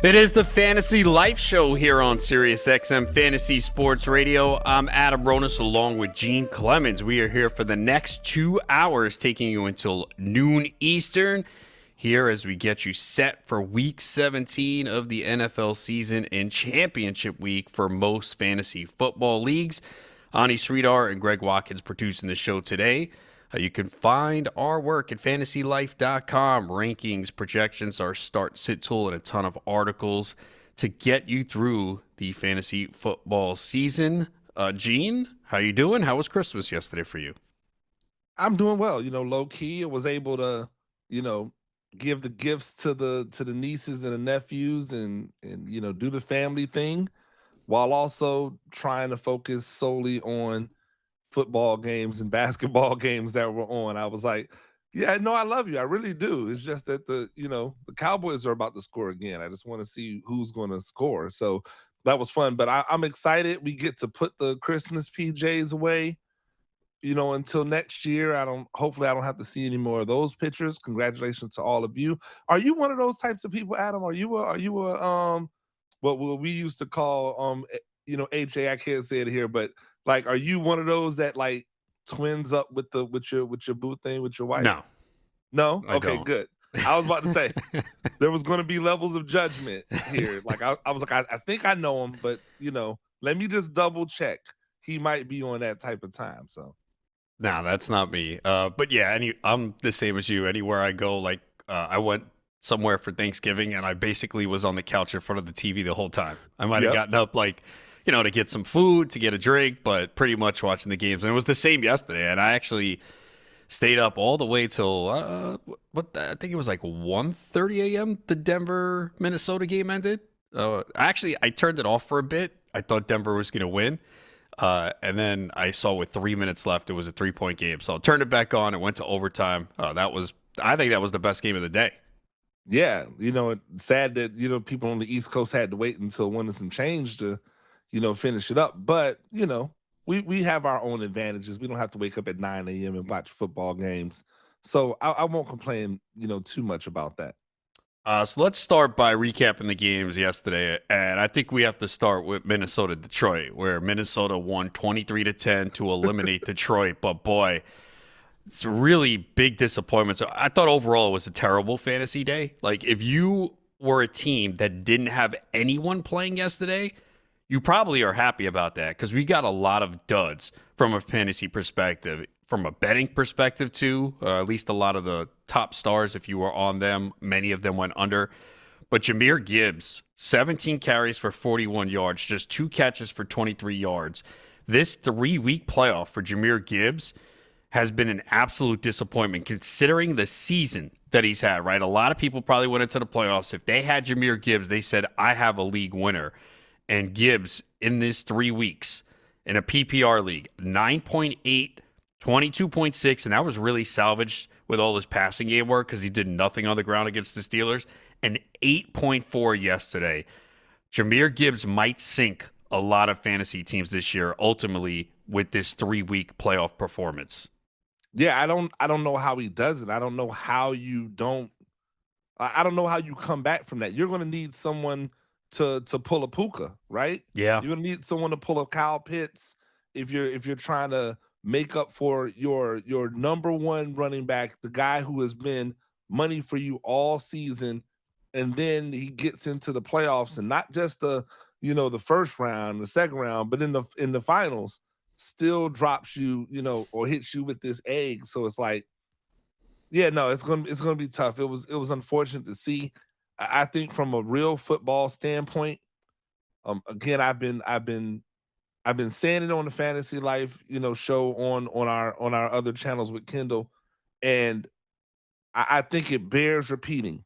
It is the Fantasy Life Show here on Sirius XM Fantasy Sports Radio. I'm Adam Ronis along with Gene Clemens. We are here for the next 2 hours, taking you until noon Eastern, here as we get you set for Week 17 of the NFL season and championship week for most fantasy football leagues. Ani Sridhar and Greg Watkins producing the show today. You can find our work at fantasylife.com. Rankings, projections, our start-sit tool, and a ton of articles to get you through the fantasy football season. Gene, how you doing? How was Christmas yesterday for you? I'm doing well. Low key. I was able to, give the gifts to the nieces and the nephews and do the family thing while also trying to focus solely on football games and basketball games that were on. I was like, yeah, no, I love you. I really do. It's just that the Cowboys are about to score again. I just want to see who's going to score. So that was fun. But I'm excited. We get to put the Christmas PJs away, until next year. Hopefully I don't have to see any more of those pictures. Congratulations to all of you. Are you one of those types of people, Adam? Are you what we used to call HA, I can't say it here, but like, are you one of those that like twins up with your boo thing with your wife? No? Okay, good. I was about to say there was going to be levels of judgment here. Like I was like, I think I know him, but let me just double check. He might be on that type of time. So no, that's not me. But yeah, I'm the same as you. Anywhere I go, like I went somewhere for Thanksgiving and I basically was on the couch in front of the TV the whole time. I might have gotten up like, to get some food, to get a drink, but pretty much watching the games. And it was the same yesterday. And I actually stayed up all the way till, I think it was like 1:30 a.m. the Denver-Minnesota game ended. I turned it off for a bit. I thought Denver was going to win. And then I saw with 3 minutes left, it was a 3-point game. So I turned it back on. It went to overtime. I think that was the best game of the day. Yeah. It's sad that, people on the East Coast had to wait until 1 and some change to, finish it up. But, we have our own advantages. We don't have to wake up at 9 a.m. and watch football games. So I won't complain, too much about that. So let's start by recapping the games yesterday. And I think we have to start with Minnesota-Detroit, where Minnesota won 23-10 to eliminate Detroit. But boy, it's a really big disappointment. So I thought overall it was a terrible fantasy day. Like if you were a team that didn't have anyone playing yesterday, you probably are happy about that because we got a lot of duds from a fantasy perspective, from a betting perspective too. At least a lot of the top stars, if you were on them, many of them went under. But Jahmyr Gibbs, 17 carries for 41 yards, just 2 catches for 23 yards. This 3-week playoff for Jahmyr Gibbs has been an absolute disappointment considering the season that he's had, right? A lot of people probably went into the playoffs. If they had Jahmyr Gibbs, they said, I have a league winner. And Gibbs, in this 3 weeks, in a PPR league, 9.8, 22.6, and that was really salvaged with all his passing game work because he did nothing on the ground against the Steelers, and 8.4 yesterday. Jahmyr Gibbs might sink a lot of fantasy teams this year, ultimately, with this 3-week playoff performance. Yeah, I don't know how he does it. I don't know how you come back from that. You're going to need someone to pull a Puka, right? Yeah. You're going to need someone to pull a Kyle Pitts if you're trying to make up for your number one running back, the guy who has been money for you all season, and then he gets into the playoffs and not just the first round, the second round, but in the finals still drops you, or hits you with this egg. So it's like, yeah, no, it's gonna be tough. It was unfortunate to see. I think from a real football standpoint, again, I've been saying it on the Fantasy Life, show on our other channels with Kendall, and I think it bears repeating.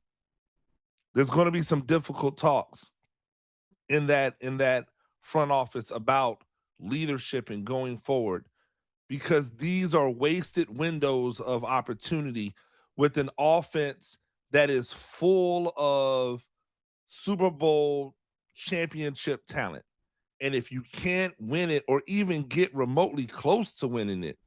There's going to be some difficult talks in that front office about leadership and going forward, because these are wasted windows of opportunity with an offense that is full of Super Bowl championship talent. And if you can't win it or even get remotely close to winning it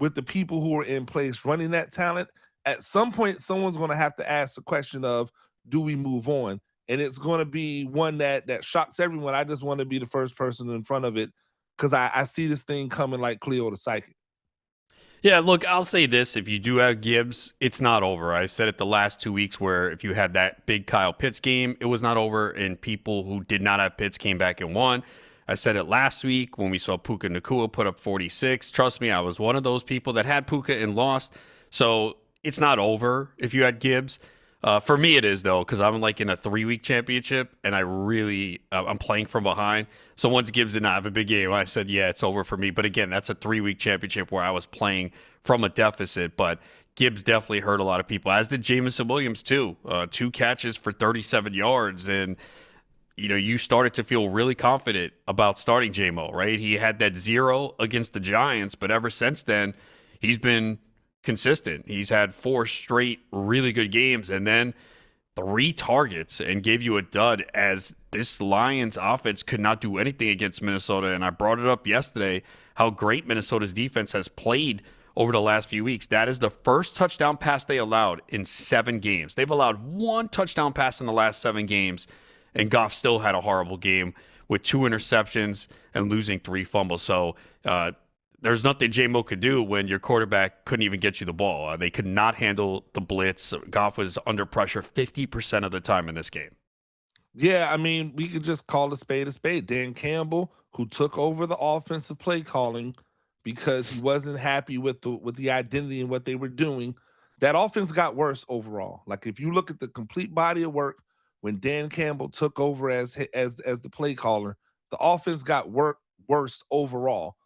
with the people who are in place running that talent, at some point, someone's going to have to ask the question of, do we move on? and it's going to be one that shocks everyone. I just want to be the first person in front of it because I see this thing coming like Cleo the Psychic. Yeah, look, I'll say this. If you do have Gibbs, it's not over. I said it the last 2 weeks where if you had that big Kyle Pitts game, it was not over, and people who did not have Pitts came back and won. I said it last week when we saw Puka Nacua put up 46. Trust me, I was one of those people that had Puka and lost. So it's not over if you had Gibbs. For me, it is, though, because I'm like in a 3-week championship, and I'm playing from behind. So once Gibbs did not have a big game, I said, yeah, it's over for me. But again, that's a 3-week championship where I was playing from a deficit. But Gibbs definitely hurt a lot of people, as did Jamison Williams, too. 2 catches for 37 yards. And, you started to feel really confident about starting J-Mo, right? He had that 0 against the Giants, but ever since then, he's been consistent. He's had 4 straight really good games and then 3 targets and gave you a dud, as this Lions offense could not do anything against Minnesota. And I brought it up yesterday how great Minnesota's defense has played over the last few weeks. That is the first touchdown pass they allowed in 7 games. They've allowed 1 touchdown pass in the last 7 games, and Goff still had a horrible game with 2 interceptions and losing 3 fumbles. So there's nothing J-Mo could do when your quarterback couldn't even get you the ball. They could not handle the blitz. Goff was under pressure 50% of the time in this game. Yeah, I mean, we could just call a spade a spade. Dan Campbell, who took over the offensive play calling because he wasn't happy with the identity and what they were doing, that offense got worse overall. Like if you look at the complete body of work when Dan Campbell took over as the play caller, the offense got worse overall.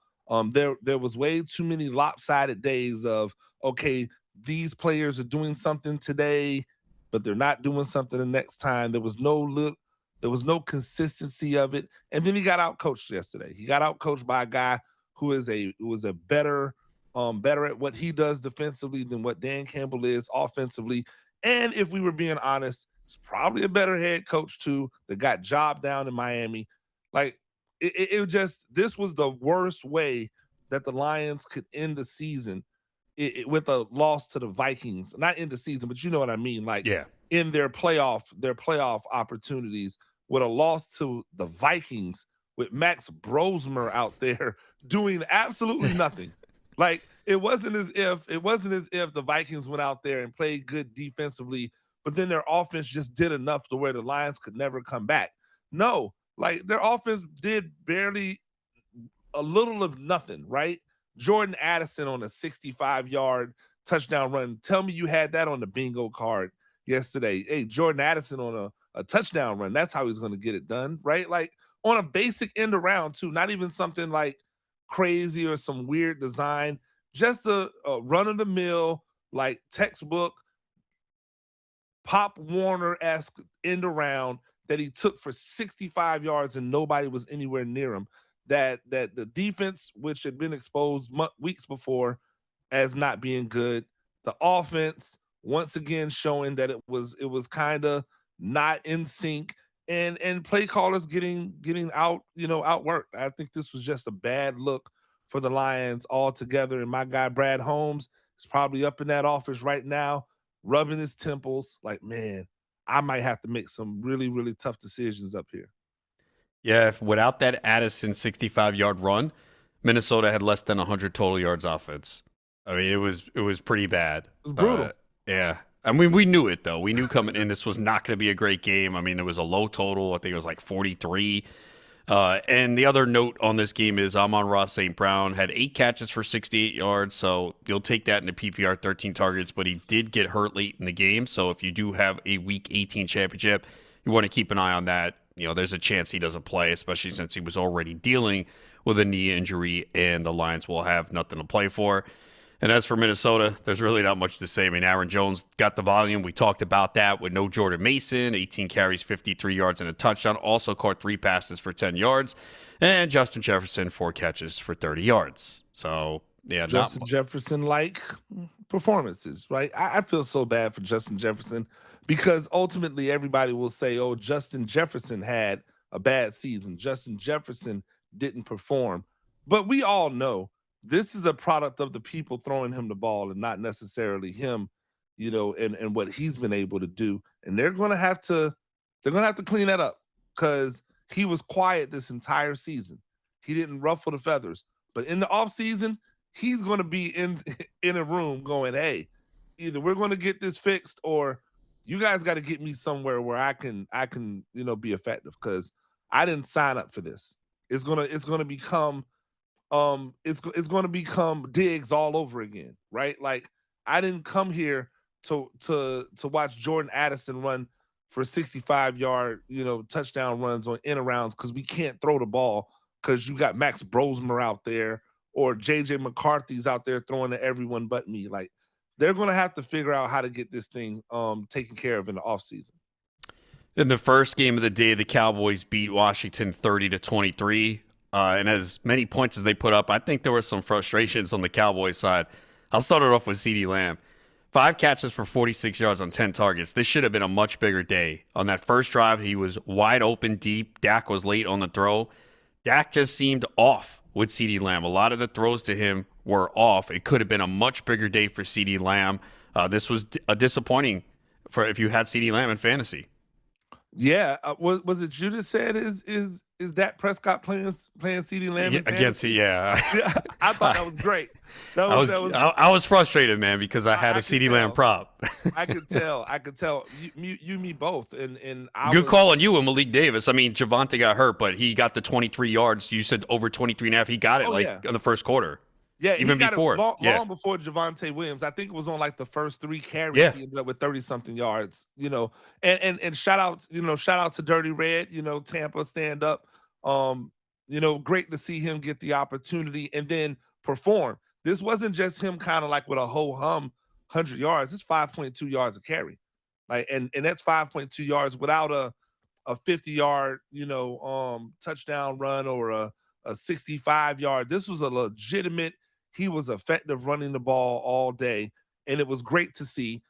There was way too many lopsided days of, okay, these players are doing something today, but they're not doing something the next time. There was no consistency of it. And then he got out coached yesterday. He got out coached by a guy who was a better at what he does defensively than what Dan Campbell is offensively. And if we were being honest, it's probably a better head coach too that got job down in Miami. Like this was the worst way that the Lions could end the season with a loss to the Vikings. Not end the season, but you know what I mean. Like in their playoff opportunities with a loss to the Vikings with Max Brosmer out there doing absolutely nothing. Like it wasn't as if the Vikings went out there and played good defensively, but then their offense just did enough to where the Lions could never come back. No, like their offense did barely a little of nothing, right? Jordan Addison on a 65-yard touchdown run. Tell me you had that on the bingo card yesterday. Hey, Jordan Addison on a touchdown run. That's how he's going to get it done, right? Like on a basic end around too, not even something like crazy or some weird design, just a run-of-the-mill, like textbook Pop Warner-esque end around that he took for 65 yards and nobody was anywhere near him. That the defense, which had been exposed weeks before as not being good, the offense once again showing that it was kind of not in sync, and play callers getting outworked. I think this was just a bad look for the Lions altogether. And my guy Brad Holmes is probably up in that office right now, rubbing his temples like, man, I might have to make some really, really tough decisions up here. Yeah, without that Addison 65-yard run, Minnesota had less than 100 total yards offense. I mean, it was pretty bad. It was brutal. Yeah. I mean, we knew it, though. We knew coming in this was not going to be a great game. I mean, there was a low total. I think it was like 43. And the other note on this game is Amon-Ra St. Brown had 8 catches for 68 yards, so you'll take that in the PPR, 13 targets, but he did get hurt late in the game. So if you do have a Week 18 championship, you want to keep an eye on that. There's a chance he doesn't play, especially since he was already dealing with a knee injury, and the Lions will have nothing to play for. And as for Minnesota, there's really not much to say. I mean, Aaron Jones got the volume. We talked about that with no Jordan Mason, 18 carries, 53 yards, and a touchdown. Also caught 3 passes for 10 yards. And Justin Jefferson, 4 catches for 30 yards. So, yeah. Justin Jefferson-like performances, right? I feel so bad for Justin Jefferson because ultimately everybody will say, oh, Justin Jefferson had a bad season. Justin Jefferson didn't perform. But we all know this is a product of the people throwing him the ball and not necessarily him, and what he's been able to do. And they're going to have to They're going to have to clean that up because he was quiet this entire season. He didn't ruffle the feathers. But in the offseason, he's going to be in a room going, hey, either we're going to get this fixed or you guys got to get me somewhere where I can be effective because I didn't sign up for this. It's gonna become it's gonna become Diggs all over again, right? Like I didn't come here to watch Jordan Addison run for 65-yard touchdown runs on in arounds because we can't throw the ball because you got Max Brosmer out there or JJ McCarthy's out there throwing to everyone but me. Like they're gonna have to figure out how to get this thing taken care of in the offseason. In the first game of the day, the Cowboys beat Washington 30-23. And as many points as they put up, I think there were some frustrations on the Cowboys side. I'll start it off with CeeDee Lamb. 5 catches for 46 yards on 10 targets. This should have been a much bigger day. On that first drive, he was wide open deep. Dak was late on the throw. Dak just seemed off with CeeDee Lamb. A lot of the throws to him were off. It could have been a much bigger day for CeeDee Lamb. This was a disappointing for if you had CeeDee Lamb in fantasy. Yeah, was it you that said is Dak Prescott playing CeeDee Lamb against it? Yeah. I thought that was great. I was frustrated, man, because I had a CeeDee Lamb prop. I could tell. You me both, and good call on you and Malik Davis. I mean, Javonte got hurt, but he got the 23 yards. You said over 23 and a half. He got it in the first quarter. Yeah, even before long before Javonte Williams. I think it was on like the first 3 carries. Yeah. He ended up with 30-something yards. And shout out to Dirty Red. Tampa stand up. Great to see him get the opportunity and then perform. This wasn't just him kind of like with a ho-hum 100 yards. It's 5.2 yards a carry, and that's 5.2 yards without a 50-yard touchdown run or a 65-yard. This was a legitimate. He was effective running the ball all day, and it was great to see.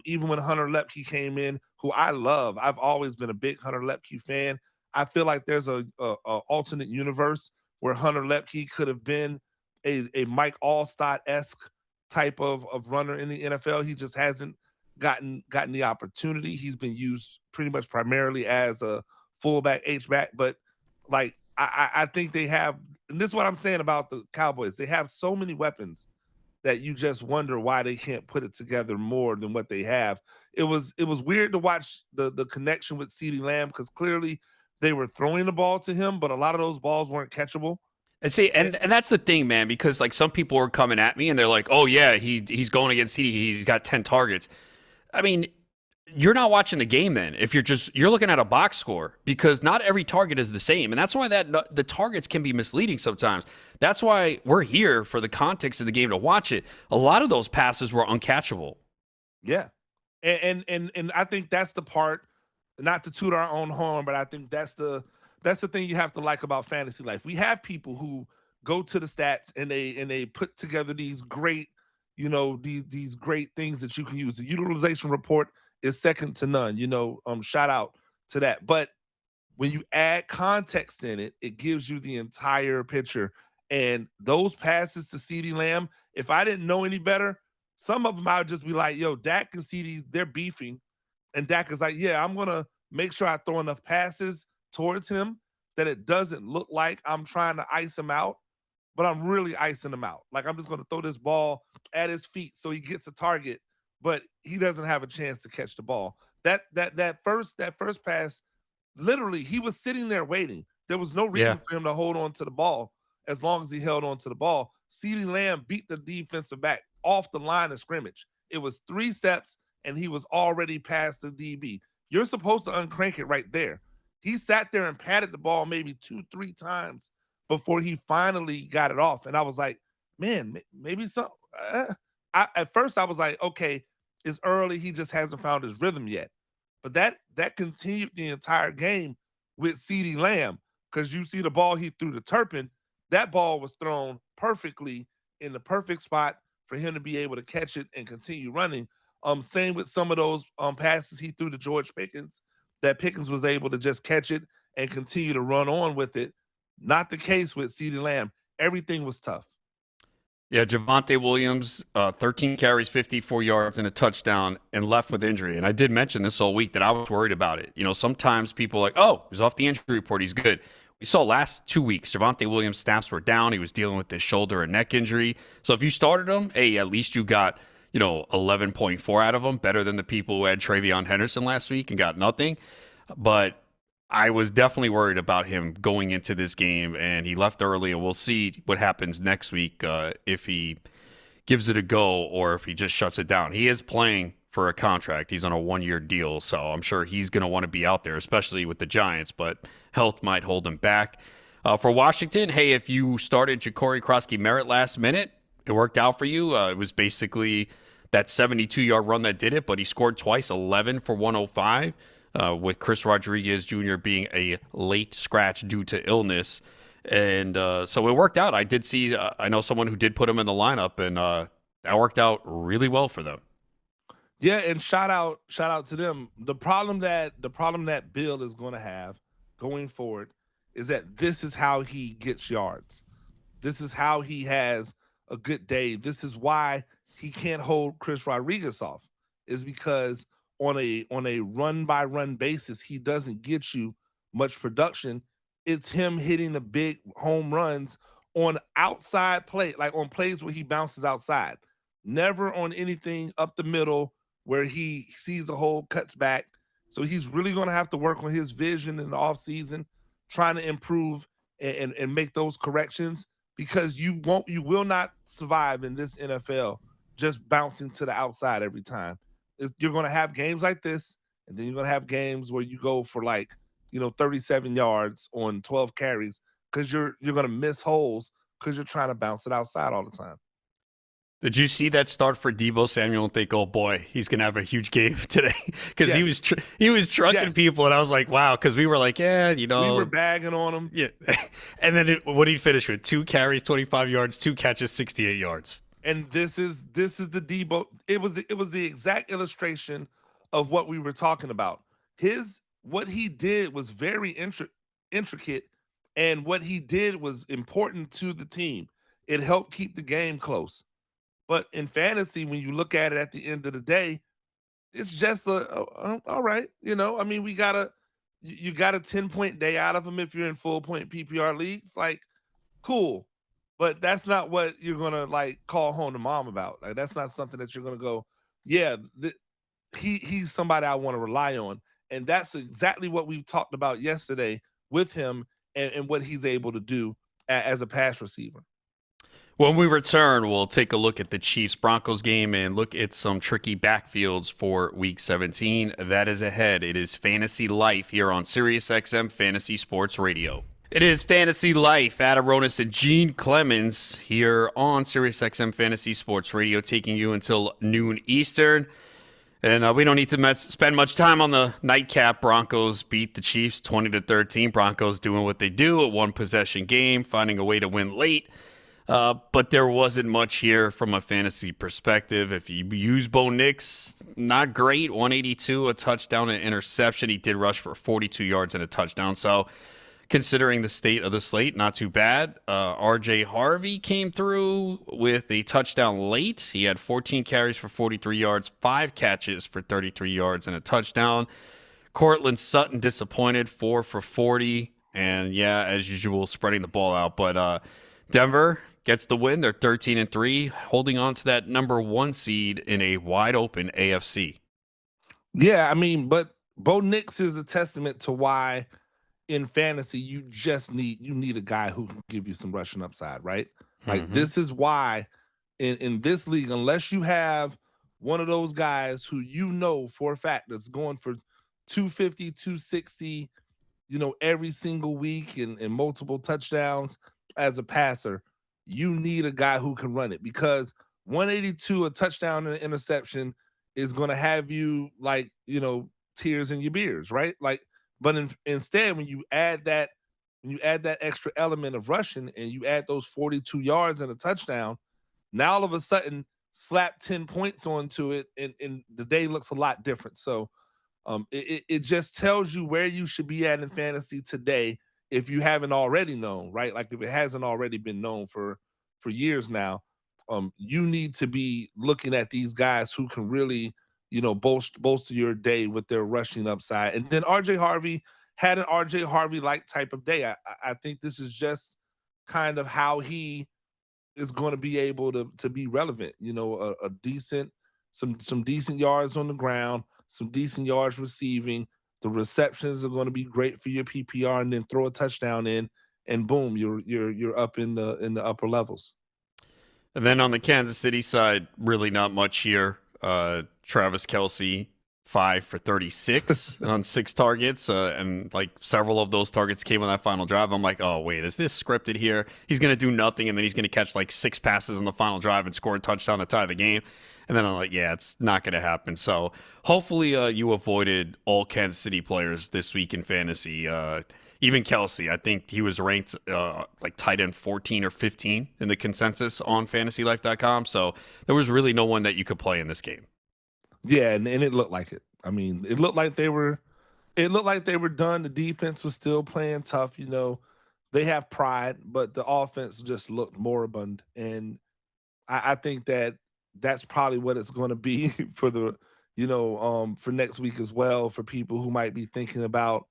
Even when Hunter Lepke came in, who I love, I've always been a big Hunter Lepke fan. I feel like there's a alternate universe where Hunter Lepke could have been a Mike Allstott-esque type of runner in the NFL. He just hasn't gotten the opportunity. He's been used pretty much primarily as a fullback, H-back, but like I think they have, and this is what I'm saying about the Cowboys. They have so many weapons that you just wonder why they can't put it together more than what they have. It was weird to watch the connection with CeeDee Lamb because clearly they were throwing the ball to him, but a lot of those balls weren't catchable. And see, and that's the thing, man, because like some people were coming at me and they're like, "Oh yeah, he's going against CeeDee. He's got 10 targets." I mean, you're not watching the game then if you're looking at a box score because not every target is the same. And that's why the targets can be misleading sometimes. That's why we're here for the context of the game to watch it. A lot of those passes were uncatchable. Yeah. And I think that's the part, not to toot our own horn, but I think that's the thing you have to like about fantasy life. We have people who go to the stats and they put together these great, these great things that you can use. The utilization report is second to none, shout out to that. But when you add context in it, it gives you the entire picture. And those passes to CeeDee Lamb, if I didn't know any better, some of them I would just be like, yo, Dak and CeeDee, they're beefing. And Dak is like, yeah, I'm going to make sure I throw enough passes towards him that it doesn't look like I'm trying to ice him out, but I'm really icing him out. Like I'm just going to throw this ball at his feet so he gets a target, but he doesn't have a chance to catch the ball. That first pass, literally, he was sitting there waiting. There was no reason for him to hold on to the ball as long as he held on to the ball. CeeDee Lamb beat the defensive back off the line of scrimmage. It was 3 steps, and he was already past the DB. You're supposed to uncrank it right there. He sat there and patted the ball maybe 2-3 times before he finally got it off. And I was like, man, maybe some. At first, I was like, okay, it's early. He just hasn't found his rhythm yet. But that continued the entire game with CeeDee Lamb because you see the ball he threw to Turpin. That ball was thrown perfectly in the perfect spot for him to be able to catch it and continue running. Same with some of those passes he threw to George Pickens, that Pickens was able to just catch it and continue to run on with it. Not the case with CeeDee Lamb. Everything was tough. Yeah, Javonte Williams, 13 carries, 54 yards, and a touchdown, and left with injury. And I did mention this all week that I was worried about it. You know, sometimes people are like, oh, he's off the injury report. He's good. We saw last 2 weeks, Javonte Williams' snaps were down. He was dealing with this shoulder and neck injury. So if you started him, hey, at least you got, 11.4 out of him, better than the people who had Travion Henderson last week and got nothing. But I was definitely worried about him going into this game, and he left early, and we'll see what happens next week if he gives it a go or if he just shuts it down. He is playing for a contract. He's on a one-year deal, so I'm sure he's going to want to be out there, especially with the Giants, but health might hold him back. For Washington, hey, if you started Ja'Cory Krosky-Merritt last minute, it worked out for you. It was basically that 72-yard run that did it, but he scored twice, 11 for 105. With Chris Rodriguez Jr. being a late scratch due to illness. And so it worked out. I did see, I know someone who did put him in the lineup, and that worked out really well for them. Yeah, and shout out to them. The problem that Bill is going to have going forward is that this is how he gets yards. This is how he has a good day. This is why he can't hold Chris Rodriguez off, is because on a run by run basis, he doesn't get you much production. It's him hitting the big home runs on outside play, like on plays where he bounces outside. Never on anything up the middle where he sees a hole, cuts back. So he's really going to have to work on his vision in the offseason, trying to improve and make those corrections, because you will not survive in this NFL just bouncing to the outside every time. You're going to have games like this, and then you're going to have games where you go for 37 yards on 12 carries, because you're going to miss holes because you're trying to bounce it outside all the time. Did you see that start for Deebo Samuel and think, oh boy, he's going to have a huge game today? Because yes. he was trucking people, and I was like, wow, because we were like, yeah, we were bagging on him. Yeah. And then what did he finish with? 2 carries, 25 yards, 2 catches, 68 yards. And this is the Deebo. It was the exact illustration of what we were talking about. What he did was very intricate, and what he did was important to the team. It helped keep the game close. But in fantasy, when you look at it at the end of the day, it's just all right. You got a 10-point day out of him if you're in full point PPR leagues. Like, cool. But that's not what you're going to call home to mom about. Like, that's not something that you're going to go, yeah, he's somebody I want to rely on. And that's exactly what we talked about yesterday with him and what he's able to do as a pass receiver. When we return, we'll take a look at the Chiefs-Broncos game and look at some tricky backfields for Week 17. That is ahead. It is Fantasy Life here on Sirius XM Fantasy Sports Radio. It is Fantasy Life. Adam Ronis and Gene Clemens here on Sirius XM Fantasy Sports Radio, taking you until noon Eastern. And we don't need to spend much time on the nightcap. Broncos beat the Chiefs 20-13. Broncos doing what they do, a one-possession game, finding a way to win late. But there wasn't much here from a fantasy perspective. If you use Bo Nix, not great. 182, a touchdown and interception. He did rush for 42 yards and a touchdown. So considering the state of the slate, not too bad. RJ Harvey came through with a touchdown late. He had 14 carries for 43 yards, 5 catches for 33 yards and a touchdown. Cortland Sutton disappointed, 4 for 40. And yeah, as usual, spreading the ball out. But Denver gets the win. They're 13-3, holding on to that number 1 seed in a wide open AFC. Yeah, but Bo Nix is a testament to why in fantasy you need a guy who can give you some rushing upside, right? Like, this is why in this league, unless you have one of those guys who for a fact that's going for 250, 260, every single week and multiple touchdowns as a passer, you need a guy who can run it, because 182, a touchdown and an interception, is going to have you tears in your beers, right? But instead, when you add that extra element of rushing and you add those 42 yards and a touchdown, now all of a sudden slap 10 points onto it, and the day looks a lot different. So it just tells you where you should be at in fantasy today, if you haven't already known, right? Like, if it hasn't already been known for years now. you need to be looking at these guys who can really, bolster your day with their rushing upside. And then RJ Harvey had an RJ Harvey like type of day. I think this is just kind of how he is going to be able to be relevant. A decent, some decent yards on the ground, some decent yards receiving. The receptions are going to be great for your PPR, and then throw a touchdown in, and boom, you're up in the upper levels. And then on the Kansas City side, really not much here. Travis Kelce, 5 for 36 on 6 targets. And like several of those targets came on that final drive. I'm like, oh, wait, is this scripted here? He's going to do nothing, and then he's going to catch like 6 passes on the final drive and score a touchdown to tie the game. And then I'm like, yeah, it's not going to happen. So hopefully you avoided all Kansas City players this week in fantasy. Even Kelce, I think he was ranked like tight end 14 or 15 in the consensus on fantasylife.com. So there was really no one that you could play in this game. Yeah, and it looked like it. I mean, it looked like they were done. The defense was still playing tough. They have pride, but the offense just looked moribund. And I think that's probably what it's going to be for for next week as well, for people who might be thinking about,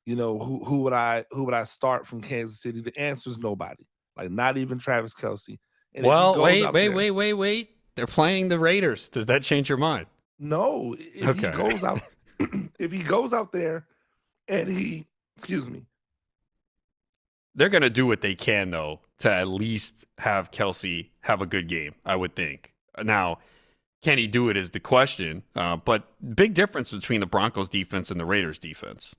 who would I start from Kansas City? The answer is nobody. Like, not even Travis Kelce. And well, wait. They're playing the Raiders. Does that change your mind? No, if he goes out, if he goes out there and they're going to do what they can, though, to at least have Kelce have a good game, I would think. Now, can he do it is the question, but big difference between the Broncos defense and the Raiders defense.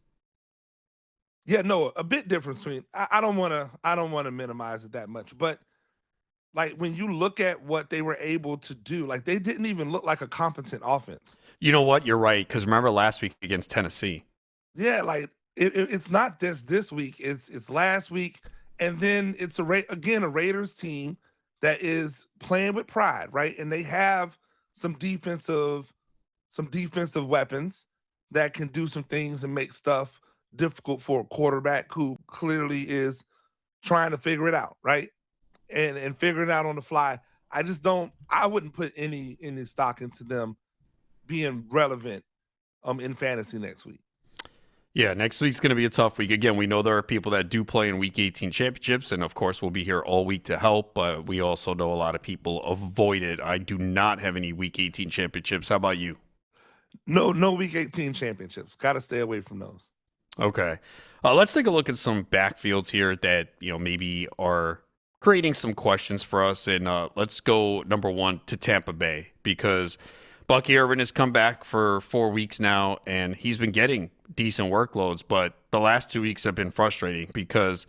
Yeah, no, a bit difference between. I don't want to minimize it that much, but like, when you look at what they were able to do, like, they didn't even look like a competent offense. You know what? You're right, because remember last week against Tennessee. Yeah, like it's not this week. It's last week, and then it's a Raiders team that is playing with pride, right? And they have some defensive weapons that can do some things and make stuff difficult for a quarterback who clearly is trying to figure it out, right? And figure it out on the fly. I wouldn't put any stock into them being relevant in fantasy next week. Yeah, next week's going to be a tough week. Again, we know there are people that do play in Week 18 championships, and of course we'll be here all week to help, but we also know a lot of people avoid it. I do not have any Week 18 championships. How about you? No Week 18 championships. Got to stay away from those. Okay. Let's take a look at some backfields here that, maybe are creating some questions for us. And let's go number 1 to Tampa Bay, because Bucky Irvin has come back for 4 weeks now, and he's been getting decent workloads, but the last 2 weeks have been frustrating because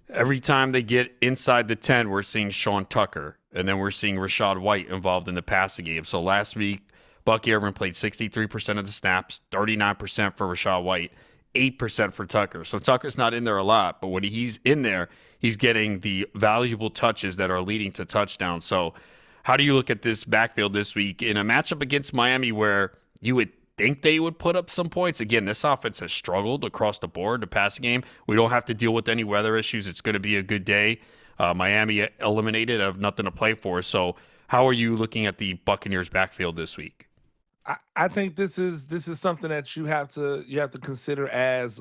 every time they get inside the 10, we're seeing Sean Tucker, and then we're seeing Rachaad White involved in the passing game. So last week, Bucky Irvin played 63% of the snaps, 39% for Rachaad White, 8% for Tucker. So Tucker's not in there a lot, but when he's in there, he's getting the valuable touches that are leading to touchdowns. So how do you look at this backfield this week in a matchup against Miami where you would think they would put up some points? Again, this offense has struggled across the board, the passing game. We don't have to deal with any weather issues. It's going to be a good day. Miami eliminated, have nothing to play for. So how are you looking at the Buccaneers backfield this week? I think this is something that you have to consider as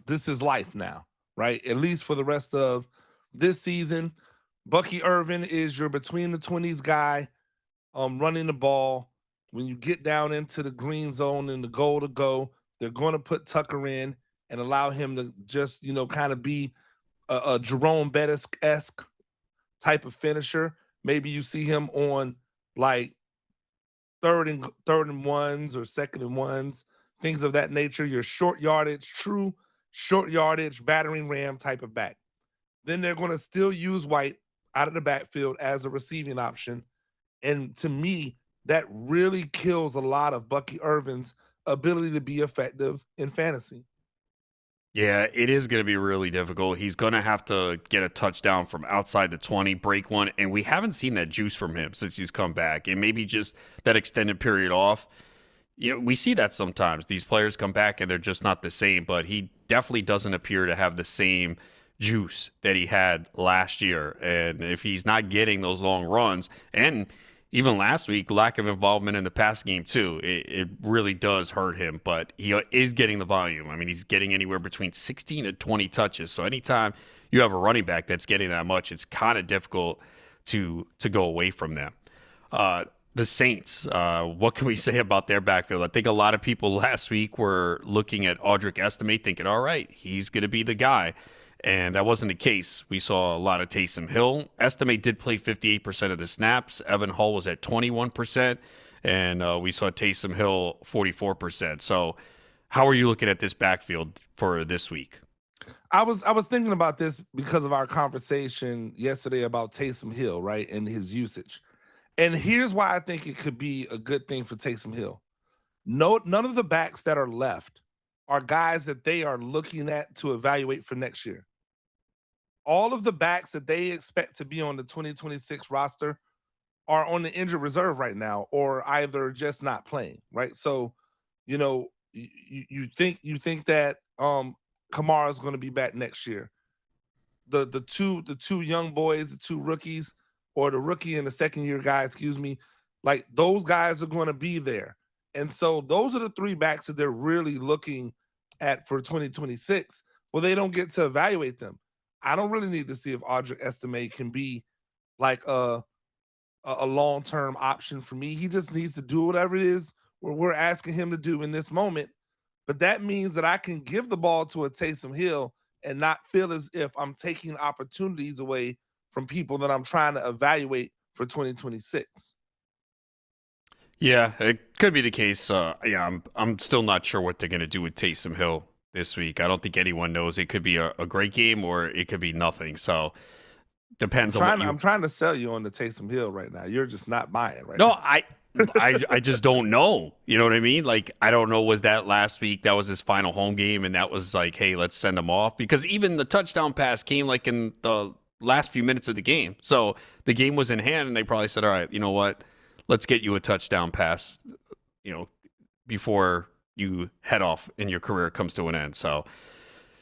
this is life now, right? At least for the rest of this season. Bucky Irvin is your between the 20s guy, running the ball. When you get down into the green zone and the goal to go, they're going to put Tucker in and allow him to just, kind of be a Jerome Bettis-esque type of finisher. Maybe you see him on like third and ones or second and ones, things of that nature. Your true short yardage, battering ram type of back. Then they're going to still use White out of the backfield as a receiving option. And to me, that really kills a lot of Bucky Irvin's ability to be effective in fantasy. Yeah, it is going to be really difficult. He's going to have to get a touchdown from outside the 20, break one, and we haven't seen that juice from him since he's come back. And maybe just that extended period off. We see that sometimes. These players come back and they're just not the same, but he definitely doesn't appear to have the same juice that he had last year. And if he's not getting those long runs, and even last week, lack of involvement in the pass game too, it really does hurt him. But he is getting the volume. I mean, he's getting anywhere between 16 to 20 touches. So anytime you have a running back that's getting that much, it's kind of difficult to go away from them. The Saints, what can we say about their backfield? I think a lot of people last week were looking at Audric Estime thinking, all right, he's going to be the guy. And that wasn't the case. We saw a lot of Taysom Hill. Estime did play 58% of the snaps. Evan Hull was at 21%. And we saw Taysom Hill 44%. So how are you looking at this backfield for this week? I was thinking about this because of our conversation yesterday about Taysom Hill, right, and his usage. And here's why I think it could be a good thing for Taysom Hill. None of the backs that are left are guys that they are looking at to evaluate for next year. All of the backs that they expect to be on the 2026 roster are on the injured reserve right now, or either just not playing, right? So, you think that Kamara is going to be back next year. The two young boys, the two rookies, or the rookie and the second year guy, like those guys are going to be there. And so those are the three backs that they're really looking at for 2026. Well, they don't get to evaluate them. I don't really need to see if Audric Estime can be like a long-term option for me. He just needs to do whatever it is where we're asking him to do in this moment. But that means that I can give the ball to a Taysom Hill and not feel as if I'm taking opportunities away from people that I'm trying to evaluate for 2026. Yeah, it could be the case. I'm still not sure what they're going to do with Taysom Hill this week. I don't think anyone knows. It could be a great game or it could be nothing. So depends on I'm trying to sell you on the Taysom Hill right now. You're just not buying right now. No, I just don't know. You know what I mean? Like, I don't know. Was that last week? That was his final home game, and that was like, hey, let's send him off. Because even the touchdown pass came like in the last few minutes of the game. So the game was in hand, and they probably said, all right, you know what? Let's get you a touchdown pass, before you head off and your career comes to an end. So,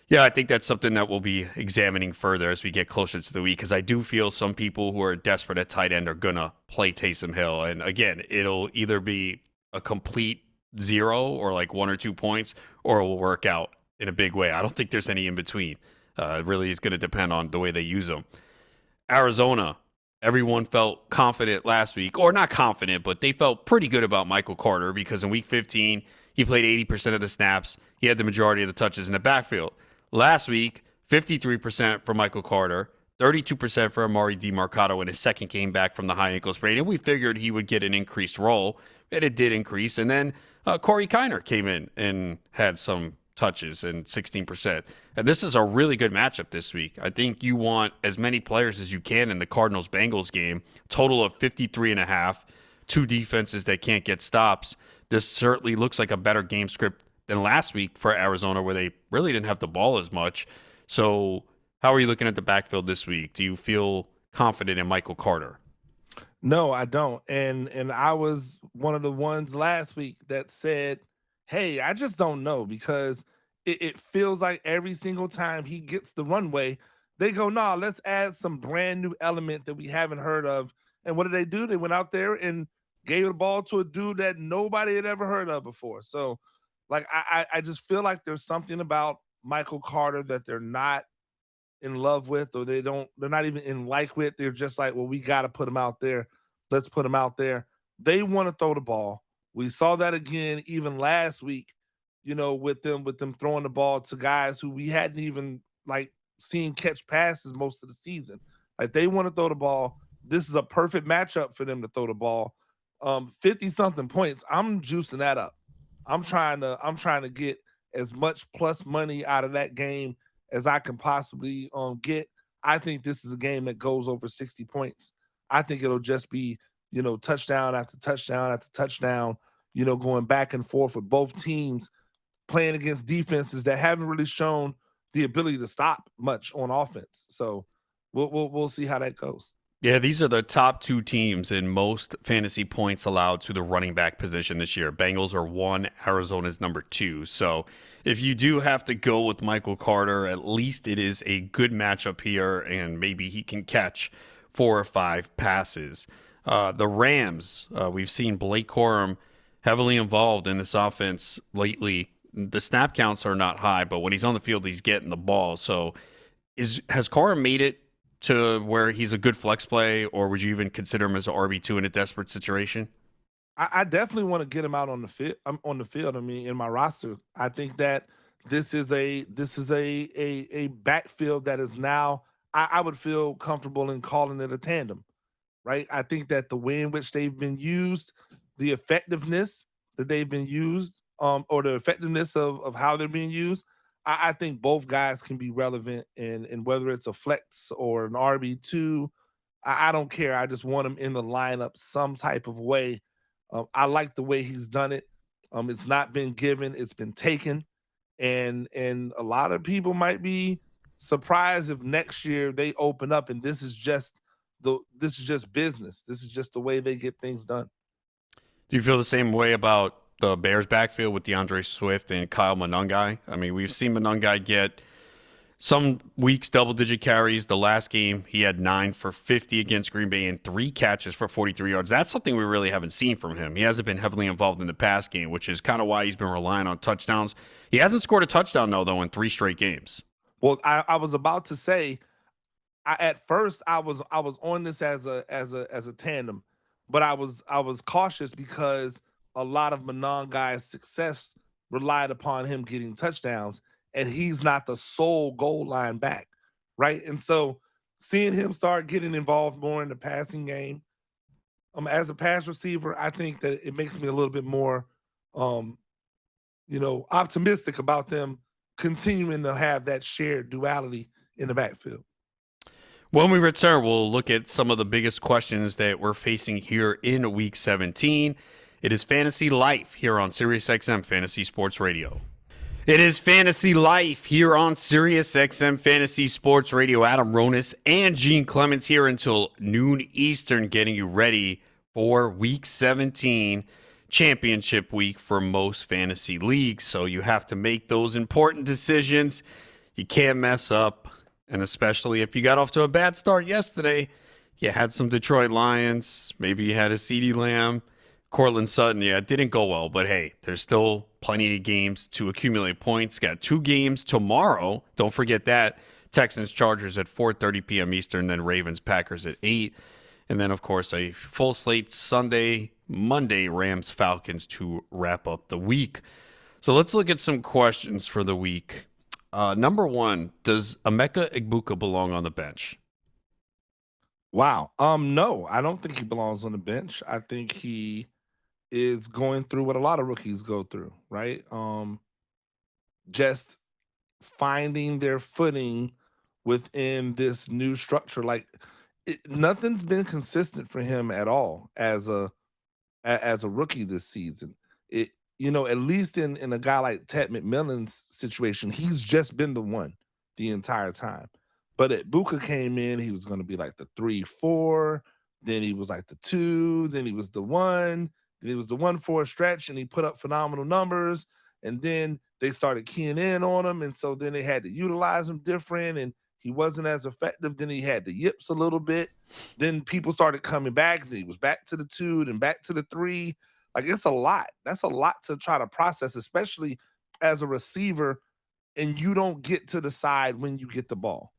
yeah, I think that's something that we'll be examining further as we get closer to the week, because I do feel some people who are desperate at tight end are going to play Taysom Hill. And again, it'll either be a complete zero or like 1 or 2 points, or it will work out in a big way. I don't think there's any in between. It really is going to depend on the way they use them. Arizona, everyone felt confident last week, or not confident, but they felt pretty good about Michael Carter because in week 15, he played 80% of the snaps. He had the majority of the touches in the backfield. Last week, 53% for Michael Carter, 32% for Amari DiMarcado in his second game back from the high ankle sprain. And we figured he would get an increased role, and it did increase. And then Corey Kiner came in and had some touches and 16%. And this is a really good matchup this week. I think you want as many players as you can in the Cardinals-Bengals game. Total of 53.5, two defenses that can't get stops. This certainly looks like a better game script than last week for Arizona, where they really didn't have the ball as much. So how are you looking at the backfield this week? Do you feel confident in Michael Carter? No, I don't. And I was one of the ones last week that said, hey, I just don't know, because it feels like every single time he gets the runway, they go, nah, let's add some brand new element that we haven't heard of. And what did? They went out there and gave the ball to a dude that nobody had ever heard of before. So, like, I just feel like there's something about Michael Carter that they're not in love with, or they're not even in like with. They're just like, well, we got to put him out there. Let's put him out there. They want to throw the ball. We saw that again even last week, with them throwing the ball to guys who we hadn't even like seen catch passes most of the season. Like, they want to throw the ball. This is a perfect matchup for them to throw the ball. 50 something points. I'm juicing that up. I'm trying to get as much plus money out of that game as I can possibly get. I think this is a game that goes over 60 points. I think it'll just be, touchdown after touchdown after touchdown, going back and forth with both teams playing against defenses that haven't really shown the ability to stop much on offense. So we'll see how that goes. Yeah, these are the top two teams in most fantasy points allowed to the running back position this year. Bengals are 1, Arizona's number 2. So if you do have to go with Michael Carter, at least it is a good matchup here, and maybe he can catch 4 or 5 passes. The Rams, we've seen Blake Corum heavily involved in this offense lately. The snap counts are not high, but when he's on the field, he's getting the ball. So has Corum made it to where he's a good flex play, or would you even consider him as an RB2 in a desperate situation? I definitely want to get him out on the field. On the field. I mean, in my roster, I think that this is a backfield that is now. I would feel comfortable in calling it a tandem, right? I think that the way in which they've been used, the effectiveness that they've been used, or the effectiveness of how they're being used, I think both guys can be relevant in whether it's a flex or an RB2. I don't care. I just want him in the lineup some type of way. I like the way he's done it. It's not been given; it's been taken, and a lot of people might be surprised if next year they open up and this is just business. This is just the way they get things done. Do you feel the same way about the Bears backfield with DeAndre Swift and Kyle Monungai? I mean, we've seen Monungai get some weeks double-digit carries. The last game, he had 9 for 50 against Green Bay and 3 catches for 43 yards. That's something we really haven't seen from him. He hasn't been heavily involved in the pass game, which is kind of why he's been relying on touchdowns. He hasn't scored a touchdown, though, in 3 straight games. Well, I was about to say, at first I was on this as a tandem, but I was cautious because a lot of Manon guy's success relied upon him getting touchdowns, and he's not the sole goal line back, right? And so seeing him start getting involved more in the passing game, as a pass receiver, I think that it makes me a little bit more, um, optimistic about them continuing to have that shared duality in the backfield. When we return, we'll look at some of the biggest questions that we're facing here in Week 17. It is Fantasy Life here on SiriusXM Fantasy Sports Radio. It is Fantasy Life here on SiriusXM Fantasy Sports Radio. Adam Ronis and Gene Clements here until noon Eastern, getting you ready for Week 17, championship week for most fantasy leagues. So you have to make those important decisions. You can't mess up. And especially if you got off to a bad start yesterday, you had some Detroit Lions, maybe you had a CeeDee Lamb, Cortland Sutton. Yeah, it didn't go well, but hey, there's still plenty of games to accumulate points. Got 2 games tomorrow. Don't forget that. Texans Chargers at 4:30 p.m. Eastern, then Ravens Packers at 8. And then, of course, a full slate Sunday, Monday, Rams Falcons to wrap up the week. So let's look at some questions for the week. Number 1, does Emeka Egbuka belong on the bench? Wow. No, I don't think he belongs on the bench. I think he is going through what a lot of rookies go through, right? Just finding their footing within this new structure. Like nothing's been consistent for him at all as a rookie this season. At least in a guy like Ted McMillan's situation, he's just been the one the entire time. But Buka came in, he was going to be like the 3-4, then he was like the 2, then he was the 1, then he was the 1 for a stretch, and he put up phenomenal numbers. And then they started keying in on him, and so then they had to utilize him different, and he wasn't as effective. Then he had the yips a little bit. Then people started coming back, and he was back to the 2, then back to the 3. Like, it's a lot. That's a lot to try to process, especially as a receiver, and you don't get to decide when you get the ball.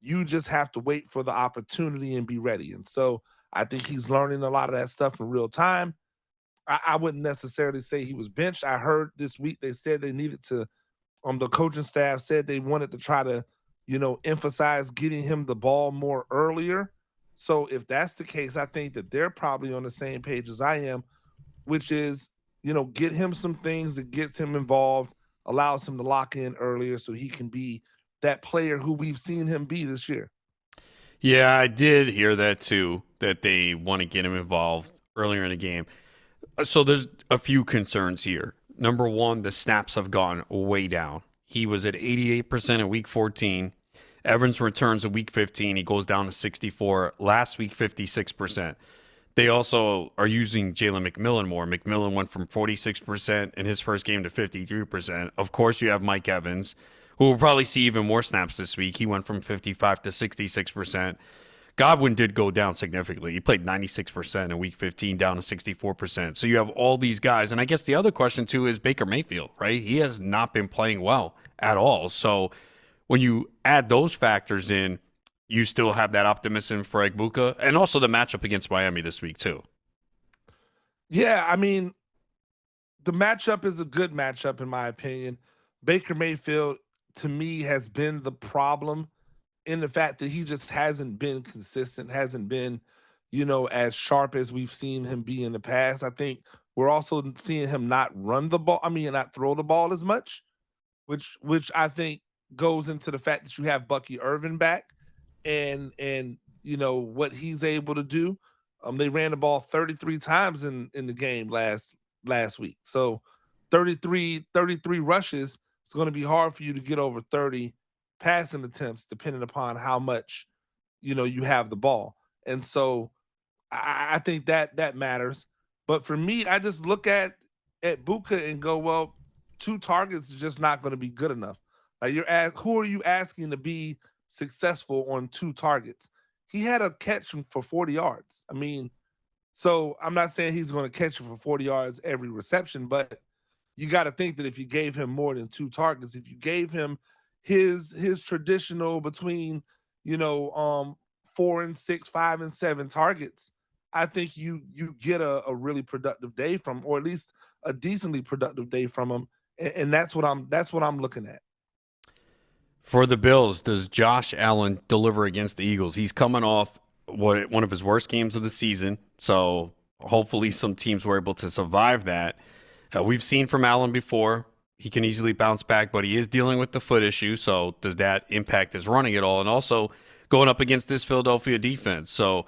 You just have to wait for the opportunity and be ready. And so I think he's learning a lot of that stuff in real time. I wouldn't necessarily say he was benched. I heard this week they said they needed to, the coaching staff said they wanted to try to, emphasize getting him the ball more earlier. So if that's the case, I think that they're probably on the same page as I am, which is, get him some things that gets him involved, allows him to lock in earlier so he can be that player who we've seen him be this year. Yeah, I did hear that too, that they want to get him involved earlier in the game. So there's a few concerns here. Number 1, the snaps have gone way down. He was at 88% in week 14, Evans returns in week 15. He goes down to 64. Last week, 56%. They also are using Jalen McMillan more. McMillan went from 46% in his first game to 53%. Of course, you have Mike Evans, who will probably see even more snaps this week. He went from 55 to 66%. Godwin did go down significantly. He played 96% in week 15, down to 64%. So you have all these guys. And I guess the other question, too, is Baker Mayfield, right? He has not been playing well at all. So when you add those factors in, you still have that optimism for Egbuka, and also the matchup against Miami this week, too. Yeah, I mean, the matchup is a good matchup, in my opinion. Baker Mayfield, to me, has been the problem in the fact that he just hasn't been consistent, hasn't been, as sharp as we've seen him be in the past. I think we're also seeing him not not throw the ball as much, which I think goes into the fact that you have Bucky Irvin back and what he's able to do. They ran the ball 33 times in the game last week. So 33 rushes. It's going to be hard for you to get over 30 passing attempts, depending upon how much you have the ball. And so I think that matters. But for me, I just look at Buka and go, well, 2 targets is just not going to be good enough. Like, who are you asking to be successful on 2 targets? He had a catch for 40 yards. I mean, so I'm not saying he's going to catch you for 40 yards every reception, but you got to think that if you gave him more than 2 targets, if you gave him his traditional between 4 and 6, 5 and 7 targets, I think you get a really productive day from, or at least a decently productive day from him, and that's what I'm looking at. For the Bills, does Josh Allen deliver against the Eagles? He's coming off one of his worst games of the season, so hopefully some teams were able to survive that. We've seen from Allen before. He can easily bounce back, but he is dealing with the foot issue, so does that impact his running at all? And also going up against this Philadelphia defense. So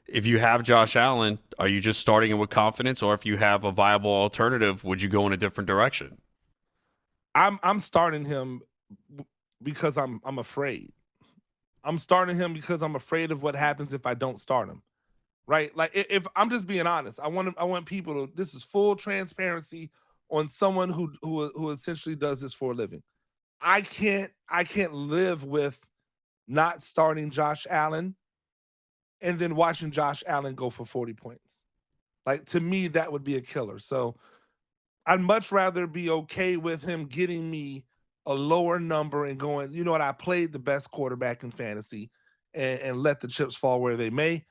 if you have Josh Allen, are you just starting him with confidence, or if you have a viable alternative, would you go in a different direction? I'm starting him because I'm afraid. I'm starting him because I'm afraid of what happens if I don't start him. Right? Like, if I'm just being honest, I want people to, this is full transparency on someone who essentially does this for a living. I can't live with not starting Josh Allen and then watching Josh Allen go for 40 points. Like, to me, that would be a killer. So I'd much rather be okay with him getting me a lower number and going, you know what, I played the best quarterback in fantasy and let the chips fall where they may.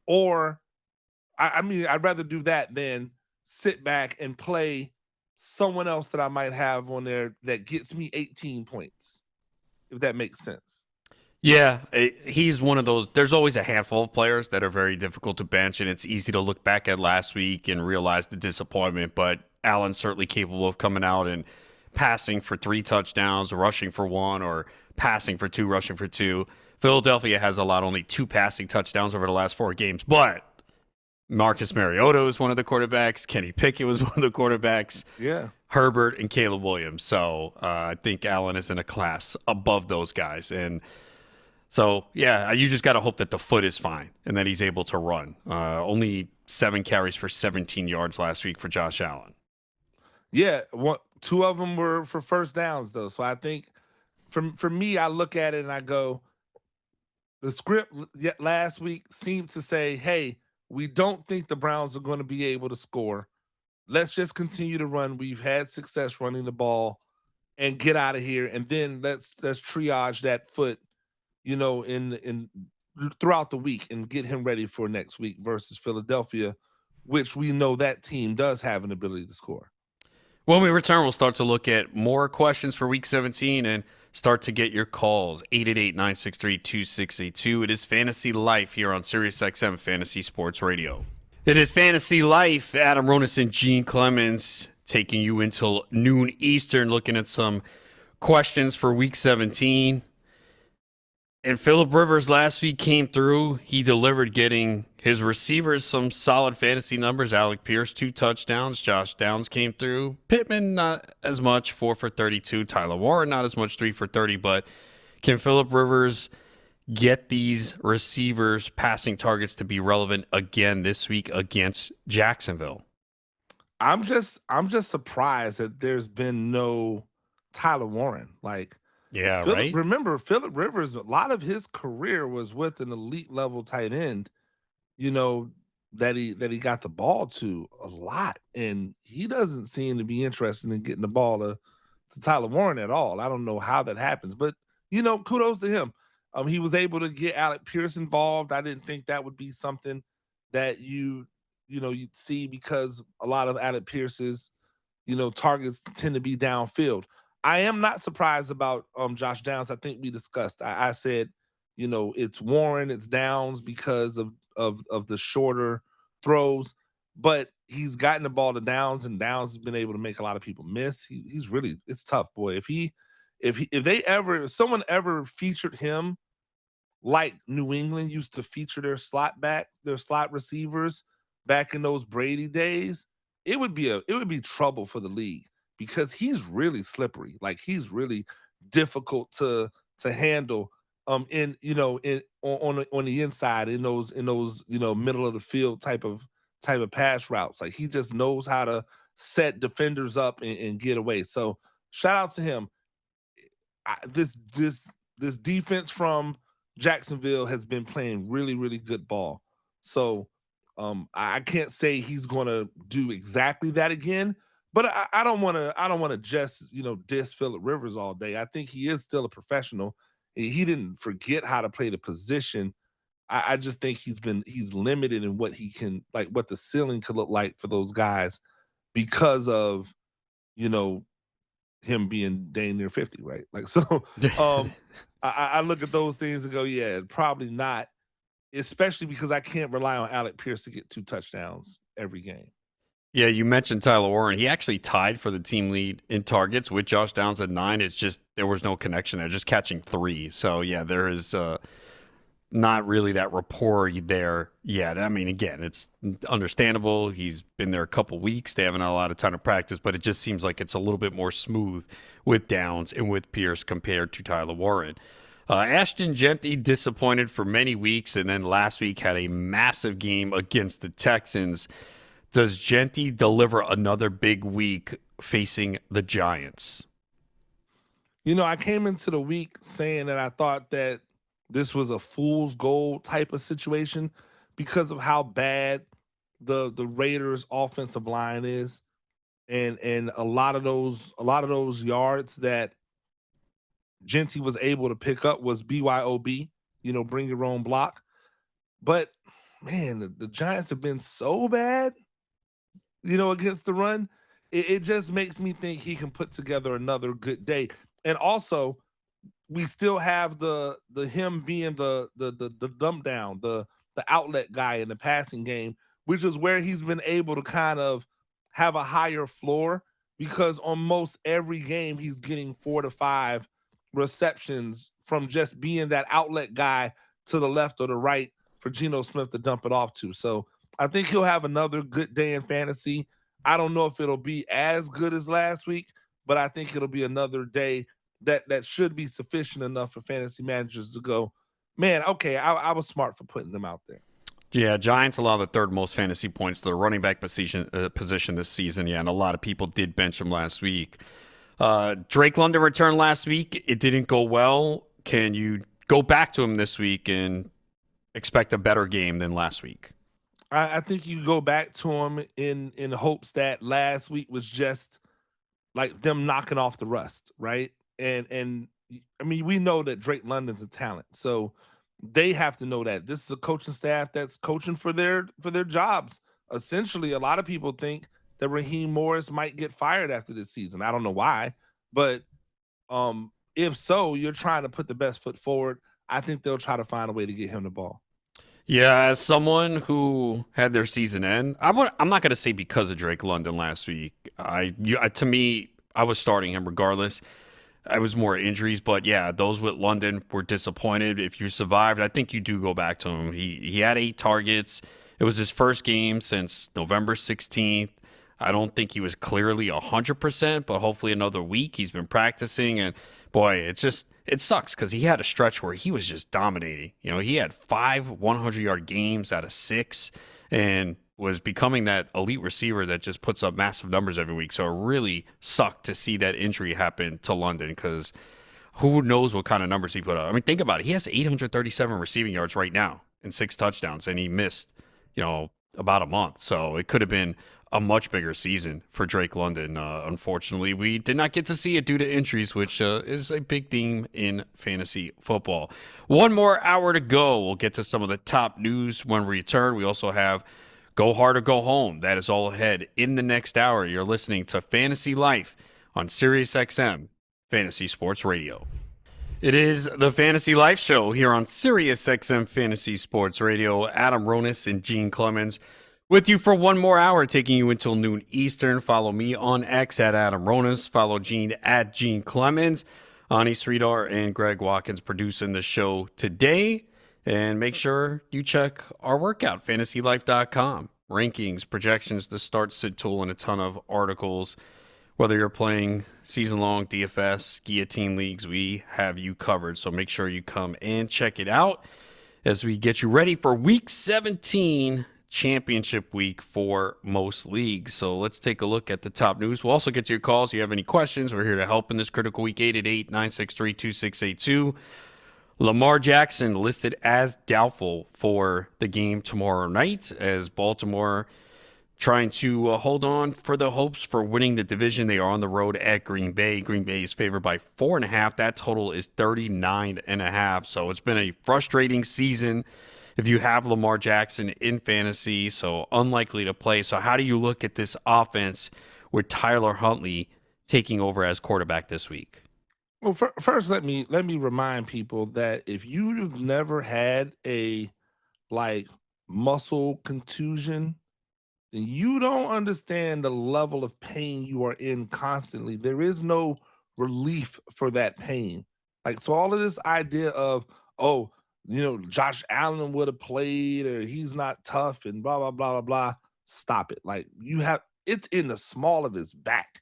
Or, I'd rather do that than sit back and play someone else that I might have on there that gets me 18 points, if that makes sense. Yeah, he's one of those. There's always a handful of players that are very difficult to bench, and it's easy to look back at last week and realize the disappointment. But Allen's certainly capable of coming out and passing for 3 touchdowns, rushing for 1, or passing for 2, rushing for 2. Philadelphia has allowed only 2 passing touchdowns over the last 4 games, but Marcus Mariota was one of the quarterbacks. Kenny Pickett was one of the quarterbacks. Yeah. Herbert and Caleb Williams. So I think Allen is in a class above those guys. And so, yeah, you just got to hope that the foot is fine and that he's able to run. Only 7 carries for 17 yards last week for Josh Allen. Yeah, 2 of them were for first downs, though. So I think for me, I look at it and I go, the script last week seemed to say, hey, we don't think the Browns are going to be able to score. Let's just continue to run. We've had success running the ball and get out of here. And then let's triage that foot, in throughout the week and get him ready for next week versus Philadelphia, which we know that team does have an ability to score. When we return, we'll start to look at more questions for Week 17 and start to get your calls. 888-963-2682. It is Fantasy Life here on Sirius XM Fantasy Sports Radio. It is Fantasy Life. Adam Ronis and Gene Clemens taking you until noon Eastern, looking at some questions for Week 17. And Phillip Rivers last week came through. He delivered, getting his receivers some solid fantasy numbers. Alec Pierce, 2 touchdowns. Josh Downs came through. Pittman, not as much, 4 for 32. Tyler Warren, not as much, 3 for 30. But Can Phillip Rivers get these receivers passing targets to be relevant again this week against Jacksonville? I'm just surprised that there's been no Tyler Warren. Like Yeah, right? remember Phillip Rivers, a lot of his career was with an elite level tight end, you know, that he got the ball to a lot. And he doesn't seem to be interested in getting the ball to Tyler Warren at all. I don't know how that happens, but kudos to him. He was able to get Alec Pierce involved. I didn't think that would be something that you'd see because a lot of Alec Pierce's targets tend to be downfield. I am not surprised about Josh Downs. I think we discussed. I said, it's Warren, it's Downs because of the shorter throws, but he's gotten the ball to Downs, and Downs has been able to make a lot of people miss. He's really, it's tough, boy. If someone ever featured him like New England used to feature their slot receivers back in those Brady days, it would be trouble for the league because he's really slippery. Like he's really difficult to handle in on the inside in those middle of the field type of pass routes. Like he just knows how to set defenders up and get away. So shout out to him. This defense from Jacksonville has been playing really, really good ball. So I can't say he's going to do exactly that again, but I don't want to just diss Phillip Rivers all day. I think he is still a professional. He didn't forget how to play the position. I just think he's limited in what he can, like what the ceiling could look like for those guys because of him being dang near 50, right? Like so I look at those things and go, yeah, probably not, especially because I can't rely on Alec Pierce to get 2 touchdowns every game. Yeah, you mentioned Tyler Warren. He actually tied for the team lead in targets with Josh Downs at 9. It's just there was no connection there, just catching 3. So, yeah, there is not really that rapport there yet. I mean, again, it's understandable. He's been there a couple weeks. They haven't had a lot of time to practice, but it just seems like it's a little bit more smooth with Downs and with Pierce compared to Tyler Warren. Ashton Jeanty disappointed for many weeks, and then last week had a massive game against the Texans. Does Jeanty deliver another big week facing the Giants? I came into the week saying that I thought that this was a fool's gold type of situation because of how bad the Raiders offensive line is, and a lot of those yards that Jeanty was able to pick up was BYOB, bring your own block. But man, the Giants have been so bad, against the run. It just makes me think he can put together another good day. And also, we still have the him being the dump down, the outlet guy in the passing game, which is where he's been able to kind of have a higher floor because on most every game he's getting 4 to 5 receptions from just being that outlet guy to the left or the right for Geno Smith to dump it off to. So I think he'll have another good day in fantasy. I don't know if it'll be as good as last week, but I think it'll be another day that should be sufficient enough for fantasy managers to go, man, okay, I was smart for putting them out there. Yeah, Giants allow the 3rd most fantasy points to the running back position this season. Yeah, and a lot of people did bench him last week. Drake London returned last week. It didn't go well. Can you go back to him this week and expect a better game than last week? I think you go back to him in hopes that last week was just like them knocking off the rust, right? And I mean, we know that Drake London's a talent, so they have to know that this is a coaching staff that's coaching for their jobs. Essentially, a lot of people think that Raheem Morris might get fired after this season. I don't know why, but if so, you're trying to put the best foot forward. I think they'll try to find a way to get him the ball. Yeah, as someone who had their season end, I'm not going to say because of Drake London last week. To me, I was starting him regardless. I was more injuries, but yeah, those with London were disappointed. If you survived, I think you do go back to him. He had 8 targets. It was his first game since November 16th. I don't think he was clearly 100%, but hopefully another week. He's been practicing, and boy, it's it sucks because he had a stretch where he was just dominating. You know, he had 5 100-yard games out of 6 and was becoming that elite receiver that just puts up massive numbers every week. So it really sucked to see that injury happen to London because who knows what kind of numbers he put up. I mean, think about it. He has 837 receiving yards right now and 6 touchdowns, and he missed, about a month. So it could have been a much bigger season for Drake London. Unfortunately, we did not get to see it due to injuries, which is a big theme in fantasy football. One more hour to go. We'll get to some of the top news when we return. We also have Go Hard or Go Home. That is all ahead in the next hour. You're listening to Fantasy Life on Sirius XM Fantasy Sports Radio. It is the Fantasy Life Show here on Sirius XM Fantasy Sports Radio. Adam Ronis and Gene Clemens with you for one more hour, taking you until noon Eastern. Follow me on X at Adam Ronis. Follow Gene at Gene Clemens. Ani Sridhar and Greg Watkins producing the show today. And make sure you check our workout, fantasylife.com. Rankings, projections, the start sit tool, and a ton of articles. Whether you're playing season-long DFS, guillotine leagues, we have you covered. So make sure you come and check it out as we get you ready for Week 17, championship week for most leagues. So let's take a look at the top news. We'll also get to your calls. If you have any questions, we're here to help in this critical week, 888-963-2682. Lamar Jackson listed as doubtful for the game tomorrow night as Baltimore trying to hold on for the hopes for winning the division. They are on the road at Green Bay. Green Bay is favored by 4.5. That total is 39.5. So it's been a frustrating season if you have Lamar Jackson in fantasy, so unlikely to play. So how do you look at this offense with Tyler Huntley taking over as quarterback this week? Well, first, let me remind people that if you've never had a muscle contusion, then you don't understand the level of pain you are in constantly. There is no relief for that pain. So all of this idea of, Josh Allen would have played or he's not tough and blah, blah, blah, blah, blah. Stop it. It's in the small of his back.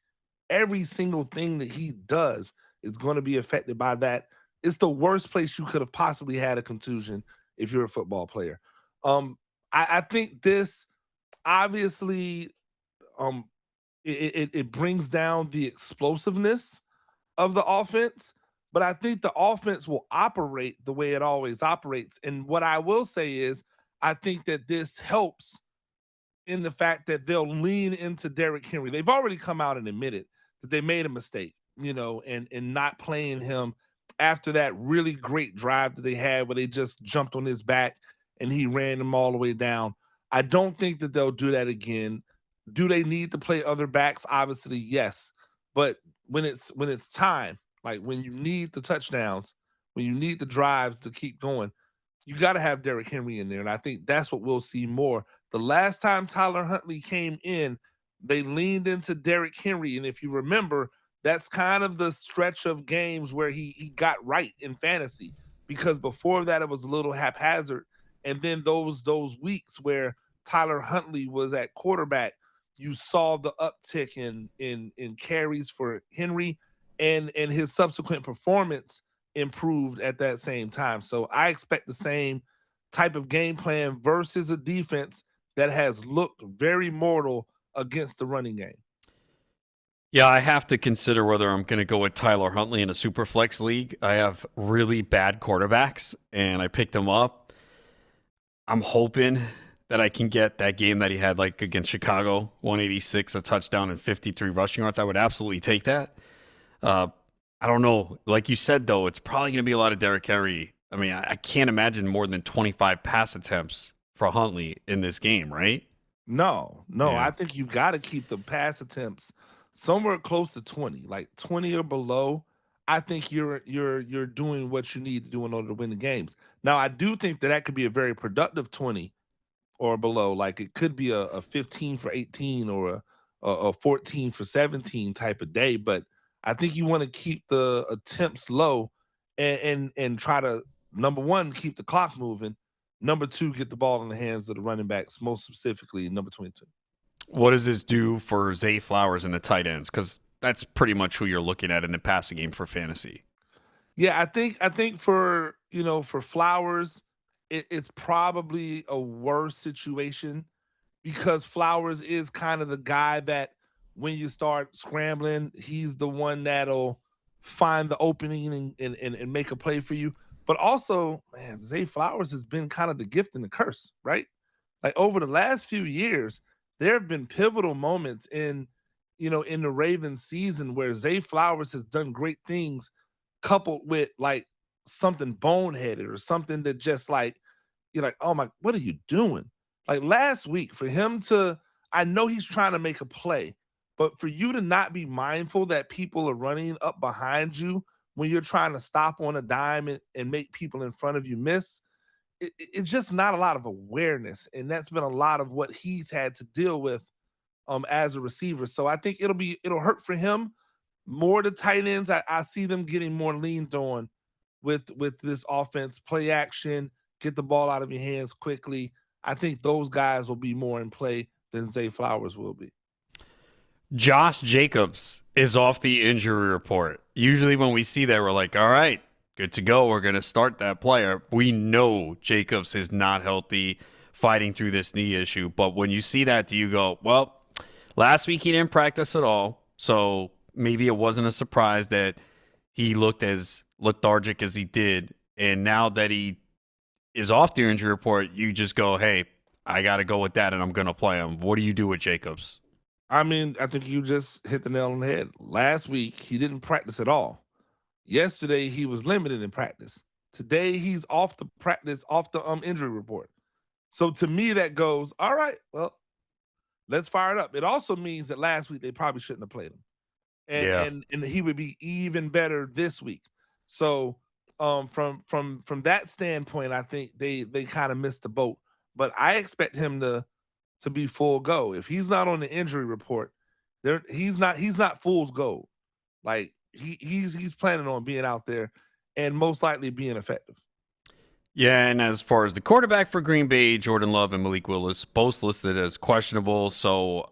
Every single thing that he does is going to be affected by that. It's the worst place you could have possibly had a contusion if you're a football player. I think this, obviously, it brings down the explosiveness of the offense, but I think the offense will operate the way it always operates. And what I will say is, I think that this helps in the fact that they'll lean into Derrick Henry. They've already come out and admitted that they made a mistake, and not playing him after that really great drive that they had where they just jumped on his back and he ran them all the way down. I don't think that they'll do that again. Do they need to play other backs? Obviously, yes. But when it's time, when you need the touchdowns, when you need the drives to keep going, you got to have Derrick Henry in there. And I think that's what we'll see more. The last time Tyler Huntley came in, they leaned into Derrick Henry. And if you remember, that's kind of the stretch of games where he got right in fantasy, because before that it was a little haphazard. And then those weeks where Tyler Huntley was at quarterback, you saw the uptick in carries for Henry, and his subsequent performance improved at that same time. So I expect the same type of game plan versus a defense that has looked very mortal against the running game. Yeah, I have to consider whether I'm going to go with Tyler Huntley in a super flex league. I have really bad quarterbacks, and I picked him up. I'm hoping that I can get that game that he had against Chicago, 186, a touchdown and 53 rushing yards. I would absolutely take that. I don't know. Like you said, though, it's probably going to be a lot of Derrick Henry. I mean, I can't imagine more than 25 pass attempts for Huntley in this game, right? No. Yeah. I think you've got to keep the pass attempts somewhere close to 20, 20 or below. I think you're doing what you need to do in order to win the games. Now, I do think that could be a very productive 20 or below. It could be a 15 for 18 or a 14 for 17 type of day. But I think you want to keep the attempts low and try to, number one, keep the clock moving. Number two, get the ball in the hands of the running backs, most specifically number 22. What does this do for Zay Flowers and the tight ends? Because that's pretty much who you're looking at in the passing game for fantasy. Yeah, I think for for Flowers, it's probably a worse situation because Flowers is kind of the guy that when you start scrambling, he's the one that'll find the opening and make a play for you. But also, man, Zay Flowers has been kind of the gift and the curse, right? Like over the last few years, there have been pivotal moments in the Ravens season where Zay Flowers has done great things coupled with like something boneheaded or something that just like you're like, oh my, what are you doing? Like last week, for him to, I know he's trying to make a play, but for you to not be mindful that people are running up behind you when you're trying to stop on a dime and make people in front of you miss, it's just not a lot of awareness. And that's been a lot of what he's had to deal with as a receiver. So I think it'll hurt for him. More the tight ends, I see them getting more leaned on with this offense, play action, get the ball out of your hands quickly. I think those guys will be more in play than Zay Flowers will be. Josh Jacobs is off the injury report. Usually when we see that, we're like, all right, good to go. We're going to start that player. We know Jacobs is not healthy, fighting through this knee issue. But when you see that, do you go, well, last week he didn't practice at all, so maybe it wasn't a surprise that he looked as lethargic as he did. And now that he is off the injury report, you just go, hey, I got to go with that, and I'm going to play him. What do you do with Jacobs? I mean, I think you just hit the nail on the head. Last week, he didn't practice at all. Yesterday, he was limited in practice. Today, he's off the practice, off the injury report. So to me, that goes, all right, well, let's fire it up. It also means that last week they probably shouldn't have played him. And Yeah. and he would be even better this week. So from that standpoint, I think they kind of missed the boat. But I expect him to be full go. If he's not on the injury report, he's not fool's gold. Like he's planning on being out there and most likely being effective. Yeah, and as far as the quarterback for Green Bay, Jordan Love and Malik Willis, both listed as questionable. So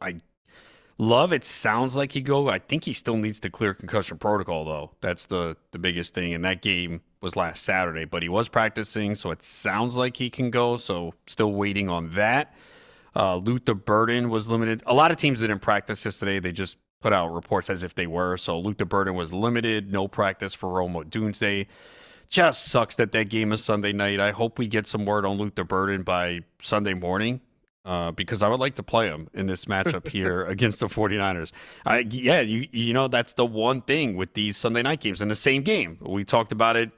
Love, it sounds like he go. I think he still needs to clear concussion protocol, though. That's the biggest thing. And that game was last Saturday, but he was practicing, so it sounds like he can go. So still waiting on that. Luther Burden was limited. A lot of teams didn't practice yesterday. They just put out reports as if they were. So Luther Burden was limited. No practice for Rome Odunze. Just sucks that game is Sunday night. I hope we get some word on Luther Burden by Sunday morning. Because I would like to play him in this matchup here against the 49ers. You know, that's the one thing with these Sunday night games. In the same game, we talked about it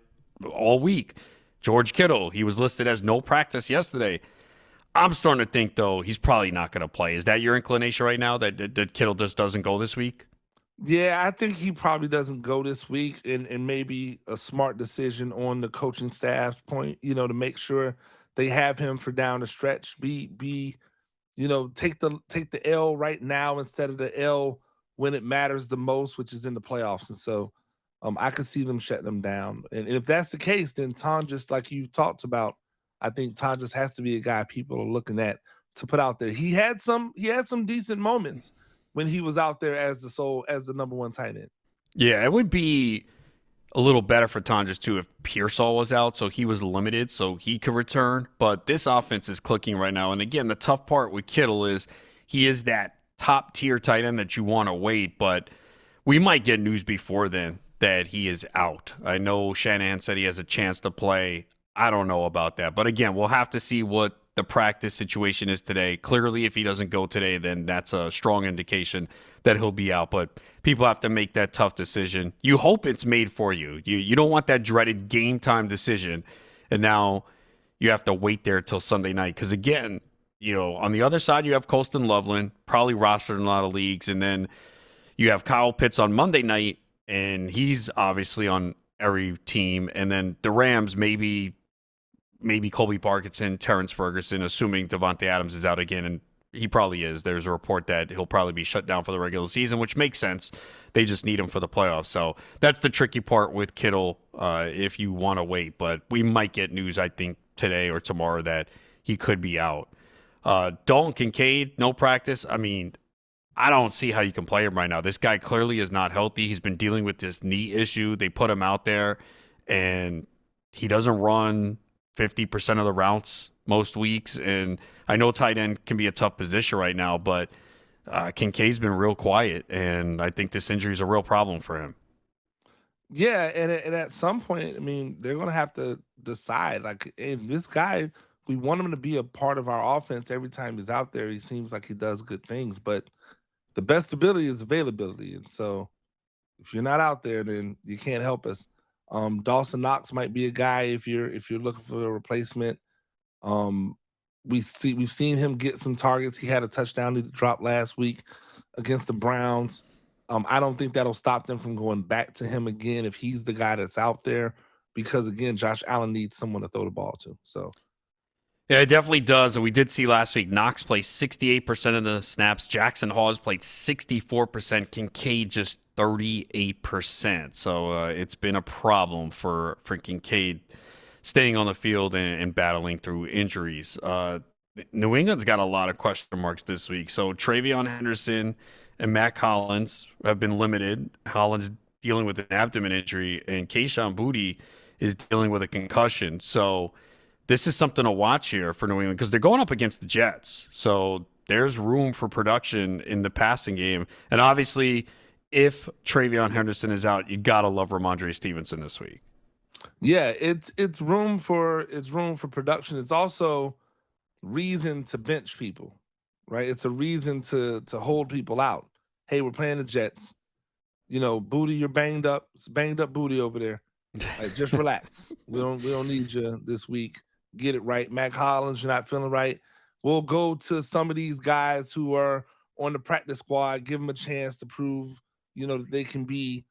all week. George Kittle, he was listed as no practice yesterday. I'm starting to think, though, he's probably not going to play. Is that your inclination right now, that Kittle just doesn't go this week? Yeah, I think he probably doesn't go this week, and maybe a smart decision on the coaching staff's point, to make sure they have him for down the stretch. Take the L right now instead of the L when it matters the most, which is in the playoffs. And so I could see them shutting them down. And if that's the case, then Tom, just like you talked about, I think Tom just has to be a guy people are looking at to put out there. He had some decent moments when he was out there as the number one tight end. Yeah, it would be a little better for Tonjes too if Pearsall was out, so he was limited, so he could return. But this offense is clicking right now. And again, the tough part with Kittle is he is that top tier tight end that you want to wait, but we might get news before then that he is out. I know Shanahan said he has a chance to play. I don't know about that. But again, we'll have to see what the practice situation is today. Clearly, if he doesn't go today, then that's a strong indication that he'll be out. But people have to make that tough decision. You hope it's made for you. You don't want that dreaded game time decision. And now you have to wait there till Sunday night. Because again, on the other side, you have Colston Loveland, probably rostered in a lot of leagues. And then you have Kyle Pitts on Monday night, and he's obviously on every team. And then the Rams, maybe Colby Parkinson, Terrence Ferguson, assuming Devontae Adams is out again, and he probably is. There's a report that he'll probably be shut down for the regular season, which makes sense. They just need him for the playoffs. So that's the tricky part with Kittle if you want to wait. But we might get news, I think, today or tomorrow that he could be out. Dalton Kincaid, no practice. I mean, I don't see how you can play him right now. This guy clearly is not healthy. He's been dealing with this knee issue. They put him out there. and he doesn't run 50% of the routes most weeks. And I know tight end can be a tough position right now, but Kincaid's been real quiet, and I think this injury is a real problem for him. Yeah, and at some point, I mean, they're gonna have to decide. Like, hey, this guy, we want him to be a part of our offense every time he's out there. He seems like he does good things, but the best ability is availability. And so if you're not out there, then you can't help us. Dawson Knox might be a guy if you're looking for a replacement. Um, we've seen him get some targets. He had a touchdown he dropped last week against the Browns. I don't think that'll stop them from going back to him again if he's the guy that's out there, because again, Josh Allen needs someone to throw the ball to. So Yeah, it definitely does. And we did see last week Knox play 68% of the snaps. Jackson Hawes played 64%. Kincaid just 38%. So it's been a problem for Kincaid staying on the field and battling through injuries. New England's got a lot of question marks this week. So Travion Henderson and Matt Collins have been limited. Collins dealing with an abdomen injury, and Kayshon Boutte is dealing with a concussion. So this is something to watch here for New England because they're going up against the Jets. So there's room for production in the passing game. And obviously, if Travion Henderson is out, you got to love Ramondre Stevenson this week. yeah, it's room for production. It's also reason to bench people, right? It's a reason to hold people out. Hey, we're playing the Jets. You know, Booty, you're banged up. It's banged up Booty over there. Like, just relax. We don't need you this week. Get it right. Mac Hollins, you're not feeling right. We'll go to some of these guys who are on the practice squad, give them a chance to prove, that they can be,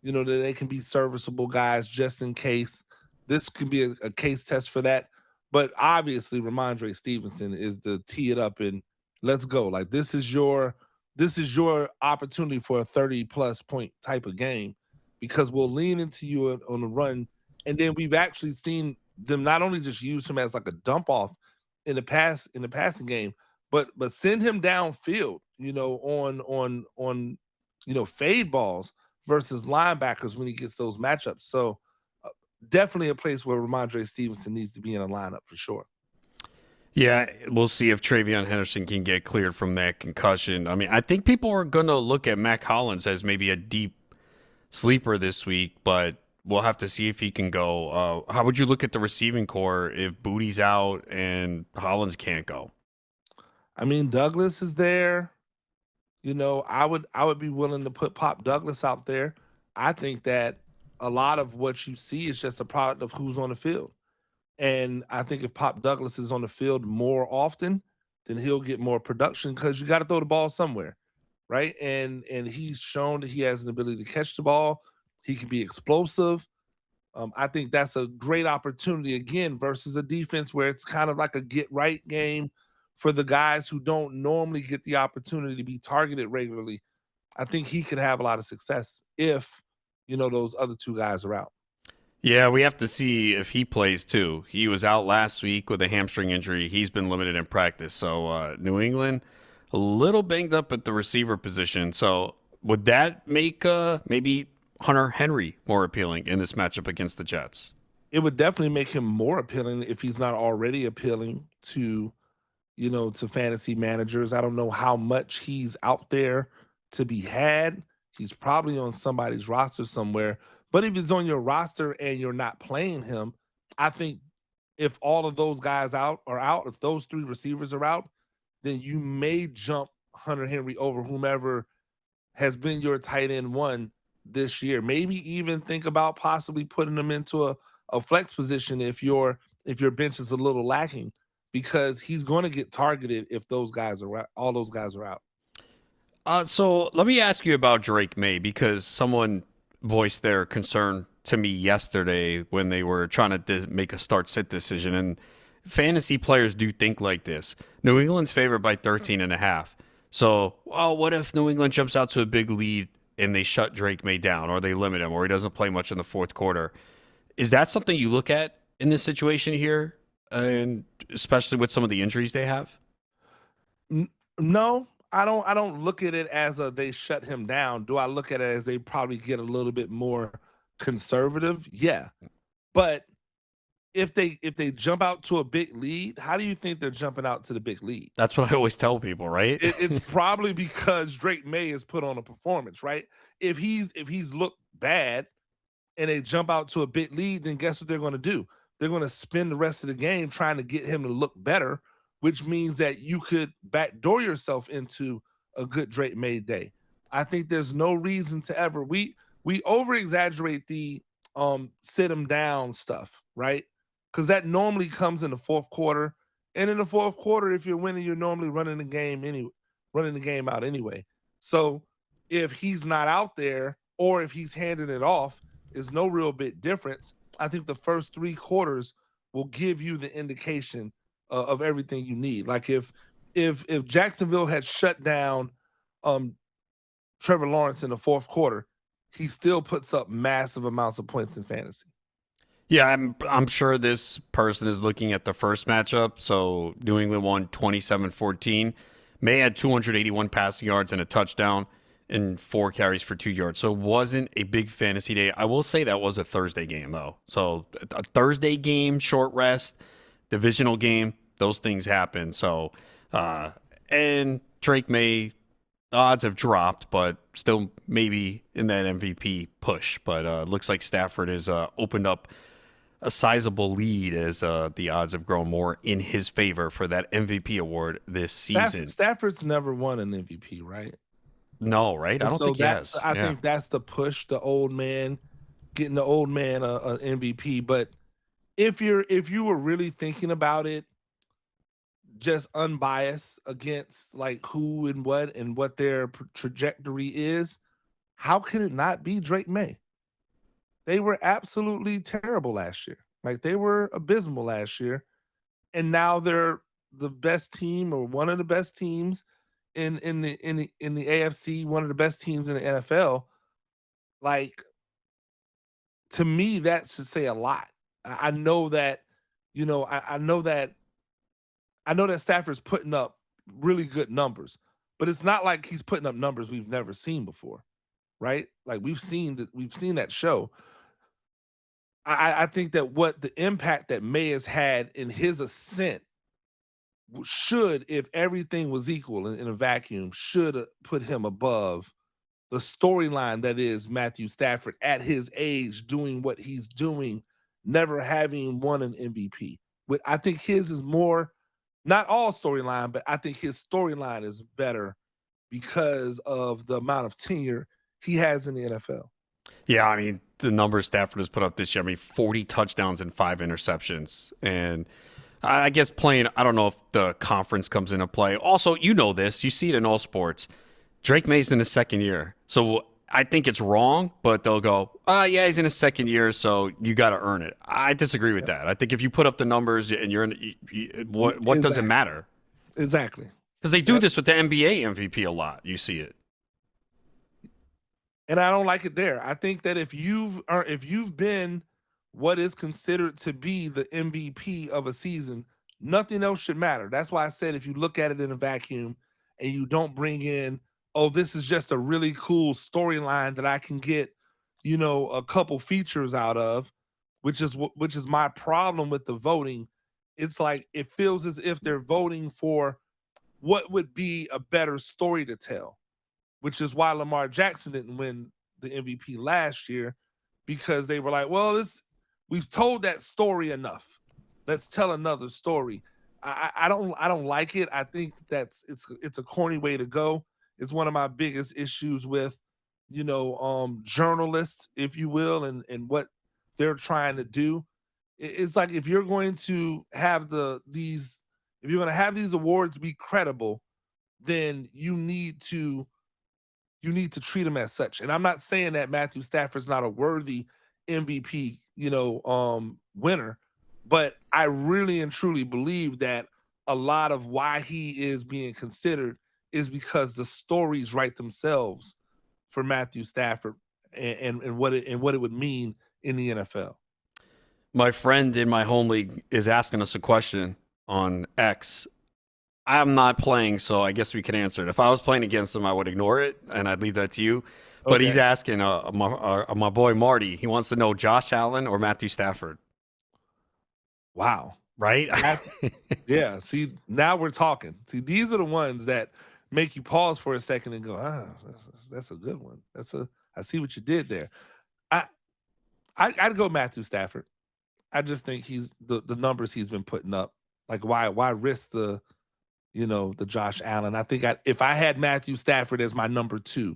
that they can be serviceable guys just in case. This could be a case test for that. But obviously, Ramondre Stevenson is to tee it up and let's go. Like, this is your opportunity for a 30+ point type of game, because we'll lean into you on the run. And then we've actually seen them not only just use him as like a dump off in the passing game, but send him downfield, on fade balls versus linebackers when he gets those matchups. So definitely a place where Ramondre Stevenson needs to be in a lineup for sure. Yeah, we'll see if Travion Henderson can get cleared from that concussion. I mean, I think people are going to look at Mac Hollins as maybe a deep sleeper this week, but we'll have to see if he can go. How would you look at the receiving core if Bootie's out and Hollins can't go? I mean, Douglas is there. I would be willing to put Pop Douglas out there. I think that a lot of what you see is just a product of who's on the field. And I think if Pop Douglas is on the field more often, then he'll get more production, because you got to throw the ball somewhere, right? And he's shown that he has an ability to catch the ball. He can be explosive. I think that's a great opportunity again versus a defense where it's kind of like a get right game for the guys who don't normally get the opportunity to be targeted regularly. I think he could have a lot of success if those other two guys are out. Yeah, we have to see if he plays too. He was out last week with a hamstring injury. He's been limited in practice. So New England, a little banged up at the receiver position. So would that make maybe Hunter Henry more appealing in this matchup against the Jets? It would definitely make him more appealing if he's not already appealing to fantasy managers. I don't know how much he's out there to be had. He's probably on somebody's roster somewhere. But if he's on your roster and you're not playing him, I think if all of those guys are out, if those three receivers are out, then you may jump Hunter Henry over whomever has been your tight end one this year. Maybe even think about possibly putting him into a flex position if your bench is a little lacking, because he's going to get targeted if those guys are out, all those guys are out. So let me ask you about Drake May, because someone voiced their concern to me yesterday when they were trying to make a start-sit decision. And fantasy players do think like this. New England's favored by 13.5. So, well, what if New England jumps out to a big lead and they shut Drake May down, or they limit him, or he doesn't play much in the fourth quarter? Is that something you look at in this situation here, and especially with some of the injuries they have? No, I don't look at it as they shut him down. Do I look at it as they probably get a little bit more conservative, yeah. But if they jump out to a big lead, how do you think they're jumping out to the big lead? That's what I always tell people, right? It's probably because Drake May has put on a performance, right? If he's looked bad and they jump out to a big lead, then guess what they're going to do? They're going to spend the rest of the game trying to get him to look better, which means that you could backdoor yourself into a good Drake May day. I think there's no reason to ever we over exaggerate the sit him down stuff, right? Because that normally comes in the fourth quarter. And in the fourth quarter, if you're winning, you're normally running the game out anyway. So if he's not out there or if he's handing it off, is no real big difference. I think the first 3 quarters will give you the indication of everything you need. Like if Jacksonville had shut down Trevor Lawrence in the fourth quarter, he still puts up massive amounts of points in fantasy. Yeah, I'm sure this person is looking at the first matchup. So New England won 27-14. May had 281 passing yards and a touchdown and 4 carries for 2 yards. So it wasn't a big fantasy day. I will say that was a Thursday game, though. So a Thursday game, short rest, divisional game, those things happen. So, and Drake May, the odds have dropped, but still maybe in that MVP push. But looks like Stafford has opened up a sizable lead as the odds have grown more in his favor for that MVP award this season. Stafford's never won an MVP, right? No, right? I don't think he has. I think that's the push, the old man, getting the old man an MVP. But if you were really thinking about it, just unbiased against like who and what their trajectory is, how can it not be Drake May? They were absolutely terrible last year. Like they were abysmal last year. And now they're the best team or one of the best teams in the AFC, one of the best teams in the NFL. Like to me, that should say a lot. I know that, I know that Stafford's putting up really good numbers, but it's not like he's putting up numbers we've never seen before, right? Like we've seen that show. I think that what the impact that May has had in his ascent should, if everything was equal in a vacuum, should put him above the storyline that is Matthew Stafford at his age, doing what he's doing, never having won an MVP. But I think his is more, not all storyline, but I think his storyline is better because of the amount of tenure he has in the NFL. Yeah, I mean, the numbers Stafford has put up this year, 40 touchdowns and 5 interceptions. And I guess playing, I don't know if the conference comes into play. Also, you know this, you see it in all sports. Drake May's in his second year. So I think it's wrong, but they'll go, yeah, he's in his second year, so you got to earn it. I disagree with that. I think if you put up the numbers and you're in, what does it matter? Exactly. Because they do this with the NBA MVP a lot. You see it. And I don't like it there. I think that if you've been what is considered to be the MVP of a season, nothing else should matter. That's why I said if you look at it in a vacuum and you don't bring in, oh, this is just a really cool storyline that I can get, a couple features out of, which is my problem with the voting. It's like it feels as if they're voting for what would be a better story to tell, which is why Lamar Jackson didn't win the MVP last year, because they were like, well, we've told that story enough. Let's tell another story. I don't like it. I think it's a corny way to go. It's one of my biggest issues with, journalists, if you will, and what they're trying to do. It's like if you're going to have these awards be credible, then you need to treat them as such. And I'm not saying that Matthew Stafford's not a worthy MVP, winner, but I really and truly believe that a lot of why he is being considered is because the stories write themselves for Matthew Stafford and what it would mean in the NFL. My friend in my home league is asking us a question on X. I'm not playing, so I guess we can answer it. If I was playing against him, I would ignore it, and I'd leave that to you. But he's Okay. asking my boy Marty. He wants to know Josh Allen or Matthew Stafford, Wow. right? Yeah. See, now we're talking. See, these are the ones that make you pause for a second and go, that's a good one. I see what you did there. I, I'd go Matthew Stafford. I just think he's the numbers he's been putting up. Like, why risk the Josh Allen? I think if I had Matthew Stafford as my number 2,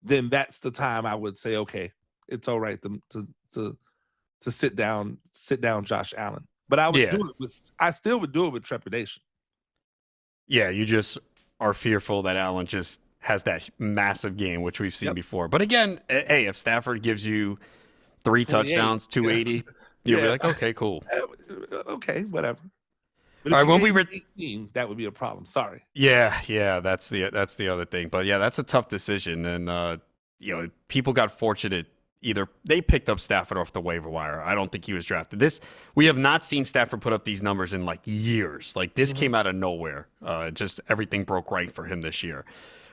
then that's the time I would say, okay, it's all right to sit down Josh Allen. But I would Yeah. do it I still would do it with trepidation. Yeah, you just are fearful that Allen just has that massive game, which we've seen Yep. before. But again, hey, if Stafford gives you 3 touchdowns, 280, you'll be like, okay, cool. Okay, whatever. But All if right, you when gave we me 18, that would be a problem. Sorry. yeah, that's the other thing. But yeah, that's a tough decision, and people got fortunate. Either they picked up Stafford off the waiver wire. I don't think he was drafted. We have not seen Stafford put up these numbers in like years. Like this came out of nowhere. Just everything broke right for him this year.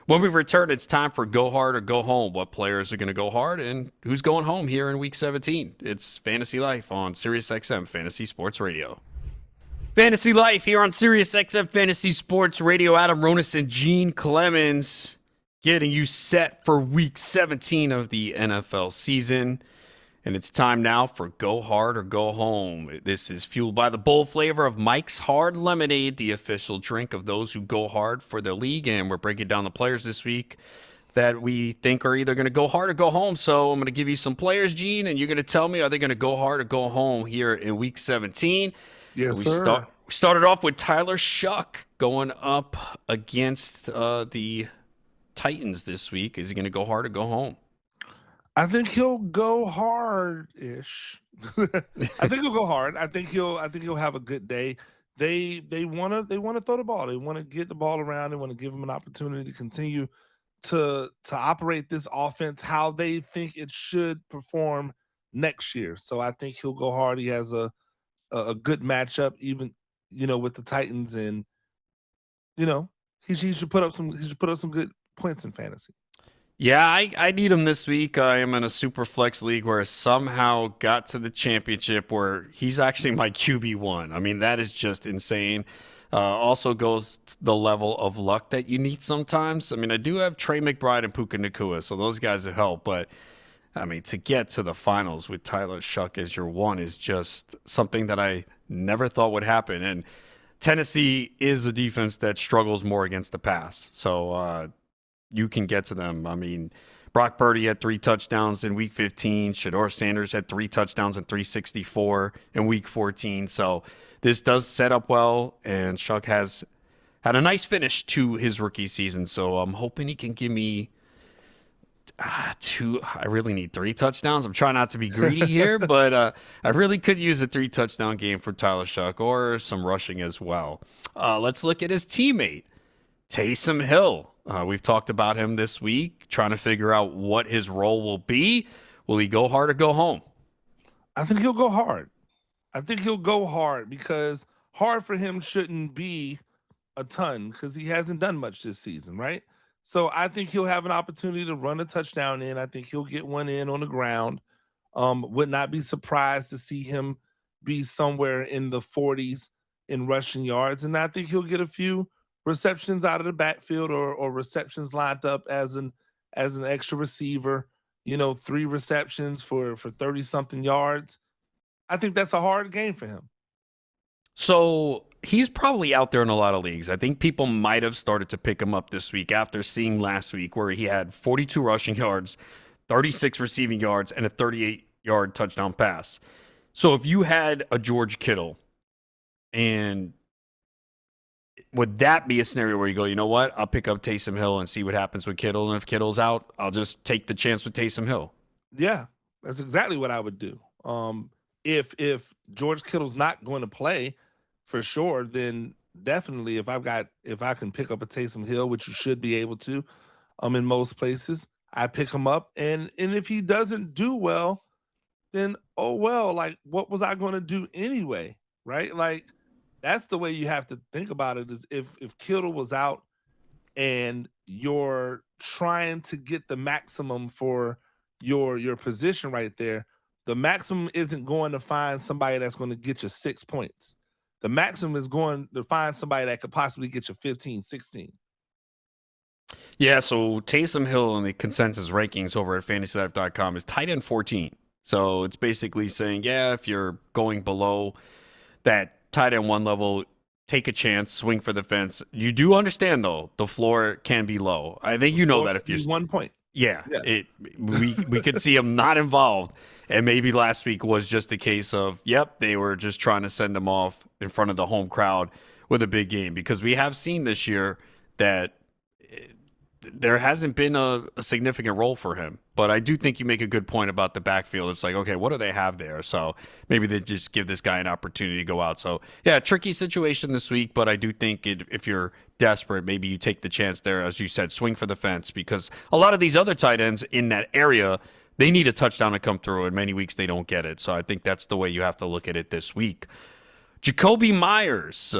When we return, it's time for go hard or go home. What players are going to go hard and who's going home here in Week 17? It's Fantasy Life on Sirius XM Fantasy Sports Radio. Fantasy Life here on Sirius XM Fantasy Sports Radio. Adam Ronis and Gene Clemens getting you set for Week 17 of the NFL season. And it's time now for Go Hard or Go Home. This is fueled by the bold flavor of Mike's Hard Lemonade, the official drink of those who go hard for their league. And we're breaking down the players this week that we think are either going to go hard or go home. So I'm going to give you some players, Gene, and you're going to tell me, are they going to go hard or go home here in Week 17? Yes, sir. We started off with Tyler Shuck going up against the Titans this week. Is he going to go hard or go home? I think he'll go hard-ish. I think he'll go hard. I think he'll have a good day. They want to throw the ball. They want to get the ball around. They want to give him an opportunity to continue to operate this offense how they think it should perform next year. So I think he'll go hard. He has a good matchup, even with the Titans, and he should put up some good points in fantasy. Yeah, I need him this week. I am in a super flex league where I somehow got to the championship where he's actually my QB1. I mean, that is just insane. Also goes to the level of luck that you need sometimes. I mean, I do have Trey McBride and Puka Nacua, so those guys have helped. But, I mean, to get to the finals with Tyler Shuck as your one is just something that I never thought would happen. And Tennessee is a defense that struggles more against the pass. So you can get to them. I mean, Brock Purdy had 3 touchdowns in Week 15. Shedeur Sanders had 3 touchdowns in 364 in Week 14. So this does set up well, and Shuck has had a nice finish to his rookie season. So I'm hoping he can give me 2. I really need 3 touchdowns. I'm trying not to be greedy here, but I really could use a 3-touchdown game for Tyler Shuck or some rushing as well. Let's look at his teammate, Taysom Hill. We've talked about him this week, trying to figure out what his role will be. Will he go hard or go home? I think he'll go hard. Because hard for him shouldn't be a ton because he hasn't done much this season, right? So I think he'll have an opportunity to run a touchdown in. I think he'll get one in on the ground. Would not be surprised to see him be somewhere in the 40s in rushing yards. And I think he'll get a few receptions out of the backfield or receptions lined up as an extra receiver, 3 receptions for 30-something yards. I think that's a hard game for him. So he's probably out there in a lot of leagues. I think people might have started to pick him up this week after seeing last week where he had 42 rushing yards, 36 receiving yards, and a 38-yard touchdown pass. So if you had a George Kittle, and would that be a scenario where you go, you know what, I'll pick up Taysom Hill and see what happens with Kittle, and if Kittle's out, I'll just take the chance with Taysom Hill? Yeah, that's exactly what I would do. If George Kittle's not going to play for sure, then definitely if I can pick up a Taysom Hill, which you should be able to, in most places, I pick him up, and if he doesn't do well, then oh well, like what was I going to do anyway, right? Like That's the way you have to think about it. Is if Kittle was out and you're trying to get the maximum for your position right there, the maximum isn't going to find somebody that's going to get you 6 points. The maximum is going to find somebody that could possibly get you 15, 16. Yeah, so Taysom Hill in the consensus rankings over at fantasylife.com is tight end 14. So it's basically saying, yeah, if you're going below that tight end one level, take a chance, swing for the fence. You do understand though, the floor can be low. I think The you know floor that could if you're be 1 point. yeah, Yeah. we could see him not involved, and maybe last week was just a case of yep, they were just trying to send him off in front of the home crowd with a big game because we have seen this year that there hasn't been a significant role for him. But I do think you make a good point about the backfield. It's like, okay, what do they have there? So maybe they just give this guy an opportunity to go out. So yeah, tricky situation this week, but I do think if you're desperate, maybe you take the chance there, as you said, swing for the fence, because a lot of these other tight ends in that area, they need a touchdown to come through, and many weeks they don't get it. So I think that's the way you have to look at it this week. Jacoby Myers,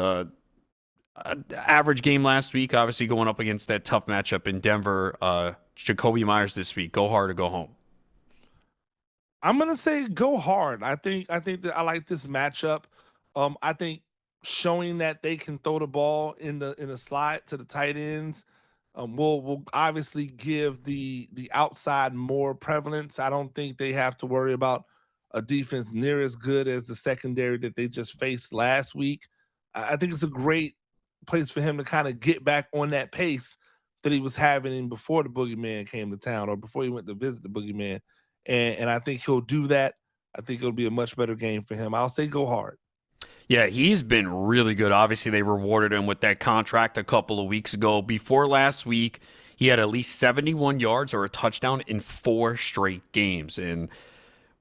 average game last week, obviously going up against that tough matchup in Denver. Jacoby Myers this week, go hard or go home. I'm gonna say go hard. I think that I like this matchup. I think showing that they can throw the ball in the slot to the tight ends will obviously give the outside more prevalence. I don't think they have to worry about a defense near as good as the secondary that they just faced last week. I think it's a great place for him to kind of get back on that pace that he was having before the boogeyman came to town or before he went to visit the boogeyman. And I think he'll do that. I think it'll be a much better game for him. I'll say go hard. Yeah, he's been really good. Obviously, they rewarded him with that contract a couple of weeks ago. Before last week, he had at least 71 yards or a touchdown in 4 straight games. And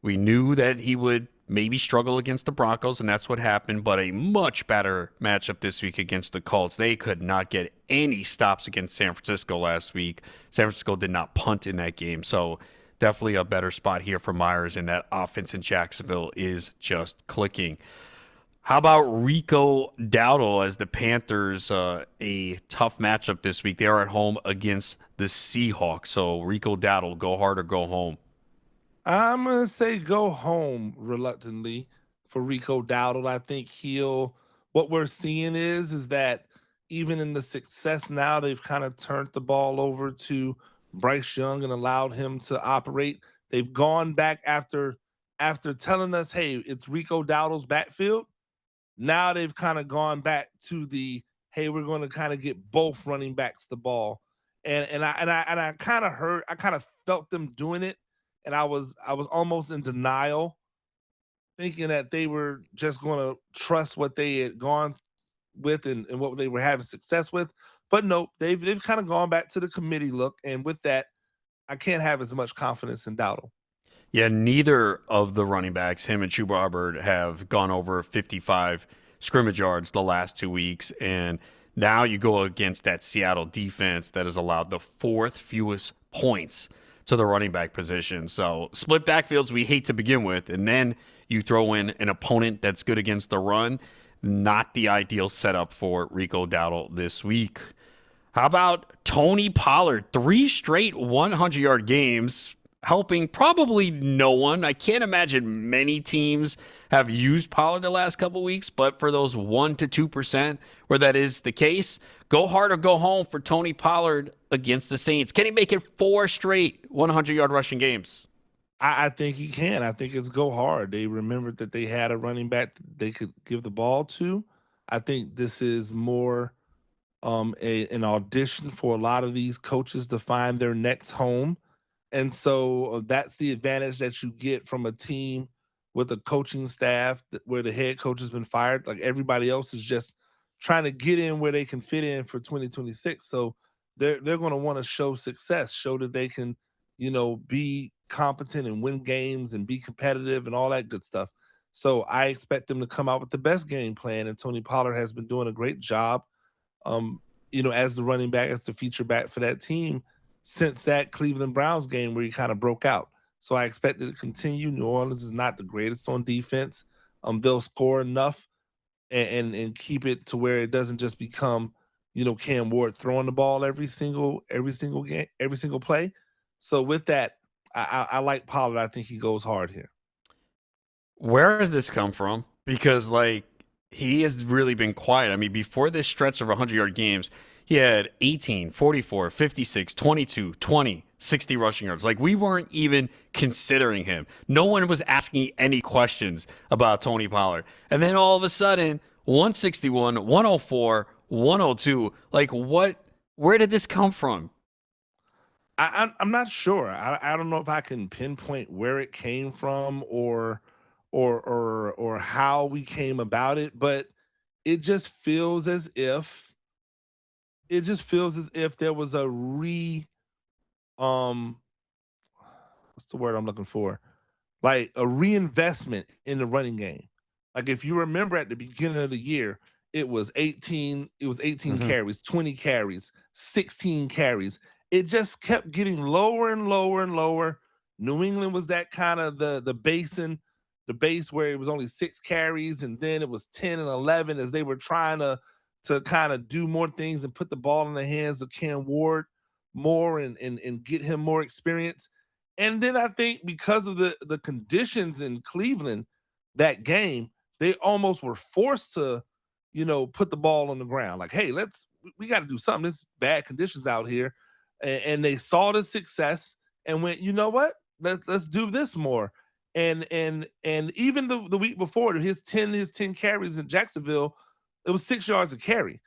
we knew that he would maybe struggle against the Broncos, and that's what happened, but a much better matchup this week against the Colts. They could not get any stops against San Francisco last week. San Francisco did not punt in that game, so definitely a better spot here for Myers, and that offense in Jacksonville is just clicking. How about Rico Dowdle as the Panthers? A tough matchup this week. They are at home against the Seahawks, so Rico Dowdle, go hard or go home. I'm gonna say go home reluctantly for Rico Dowdle. I think he'll. What we're seeing is that even in the success now, they've kind of turned the ball over to Bryce Young and allowed him to operate. They've gone back after telling us, hey, it's Rico Dowdle's backfield. Now they've kind of gone back to the hey, we're going to kind of get both running backs the ball, and I kind of heard, I kind of felt them doing it, and I was almost in denial, thinking that they were just going to trust what they had gone with and what they were having success with, but nope, they've kind of gone back to the committee look, and with that, I can't have as much confidence in Dowdle. Yeah, neither of the running backs, him and Chuba Hubbard, have gone over 55 scrimmage yards the last 2 weeks. And now you go against that Seattle defense that has allowed the fourth fewest points to the running back position. So split backfields we hate to begin with. And then you throw in an opponent that's good against the run. Not the ideal setup for Rico Dowdle this week. How about Tony Pollard? 3 straight 100-yard games, helping probably no one. I can't imagine many teams have used Pollard the last couple weeks, but for those 1% to 2% where that is the case, go hard or go home for Tony Pollard against the Saints. Can he make it 4 straight 100-yard rushing games? I think he can. I think it's go hard. They remembered that they had a running back that they could give the ball to. I think this is more an audition for a lot of these coaches to find their next home. And so that's the advantage that you get from a team with a coaching staff where the head coach has been fired. Like everybody else is just trying to get in where they can fit in for 2026. So they're going to want to show success, show that they can, be competent and win games and be competitive and all that good stuff. So I expect them to come out with the best game plan. And Tony Pollard has been doing a great job, um, as the running back, as the feature back for that team since that Cleveland Browns game where he kind of broke out. So I expect it to continue. New Orleans is not the greatest on defense. They'll score enough and keep it to where it doesn't just become, Cam Ward throwing the ball every single game, every single play. So with that, I like Pollard. I think he goes hard here. Where has this come from? Because like he has really been quiet. I mean, before this stretch of 100-yard games, he had 18, 44, 56, 22, 20, 60 rushing yards. Like we weren't even considering him. No one was asking any questions about Tony Pollard. And then all of a sudden, 161, 104, 102. Like what? Where did this come from? I'm not sure. I don't know if I can pinpoint where it came from or how we came about it, but it just feels as if there was a um what's the word I'm looking for? Like a reinvestment in the running game. Like if you remember at the beginning of the year, it was 18 Mm-hmm. carries, 20 carries, 16 carries. It just kept getting lower and lower and lower. New England was that kind of the base where it was only 6 carries, and then it was 10 and 11 as they were trying to kind of do more things and put the ball in the hands of Cam Ward more and get him more experience. And then I think because of the conditions in Cleveland that game, they almost were forced to, put the ball on the ground. Like, hey, we got to do something. There's bad conditions out here. And they saw the success and went, you know what? Let's do this more. And even the week before, his 10 carries in Jacksonville, it was 6 yards a carry.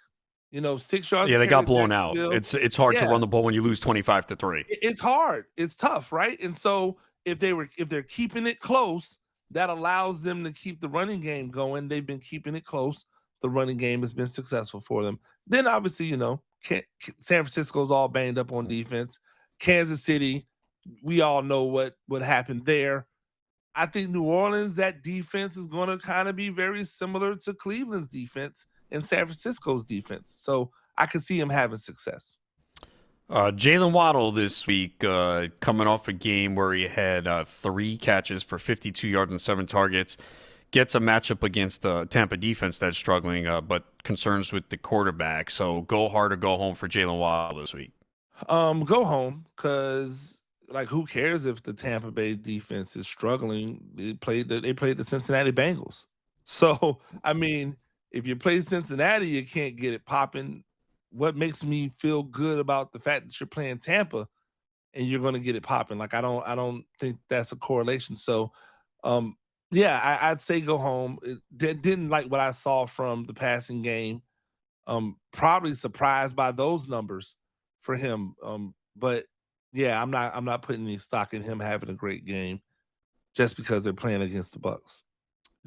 6 yards Yeah, a they carry got in blown out. Jacksonville. It's hard to Yeah, run the ball when you lose 25-3. it's hard. It's tough, right? And so if they're keeping it close, that allows them to keep the running game going. They've been keeping it close. The running game has been successful for them. Then obviously, San Francisco's all banged up on defense. Kansas City, we all know what happened there. I think New Orleans, that defense is going to kind of be very similar to Cleveland's defense and San Francisco's defense. So I can see him having success. Jalen Waddle this week, coming off a game where he had 3 catches for 52 yards and 7 targets, gets a matchup against the Tampa defense that's struggling, but concerns with the quarterback. So go hard or go home for Jalen Waddle this week. Go home because like who cares if the Tampa Bay defense is struggling? They played the Cincinnati Bengals. So I mean, if you play Cincinnati, you can't get it popping. What makes me feel good about the fact that you're playing Tampa and you're going to get it popping? Like I don't think that's a correlation. So, yeah, I'd say go home. Didn't like what I saw from the passing game. Probably surprised by those numbers for him. But yeah, I'm not putting any stock in him having a great game just because they're playing against the Bucks.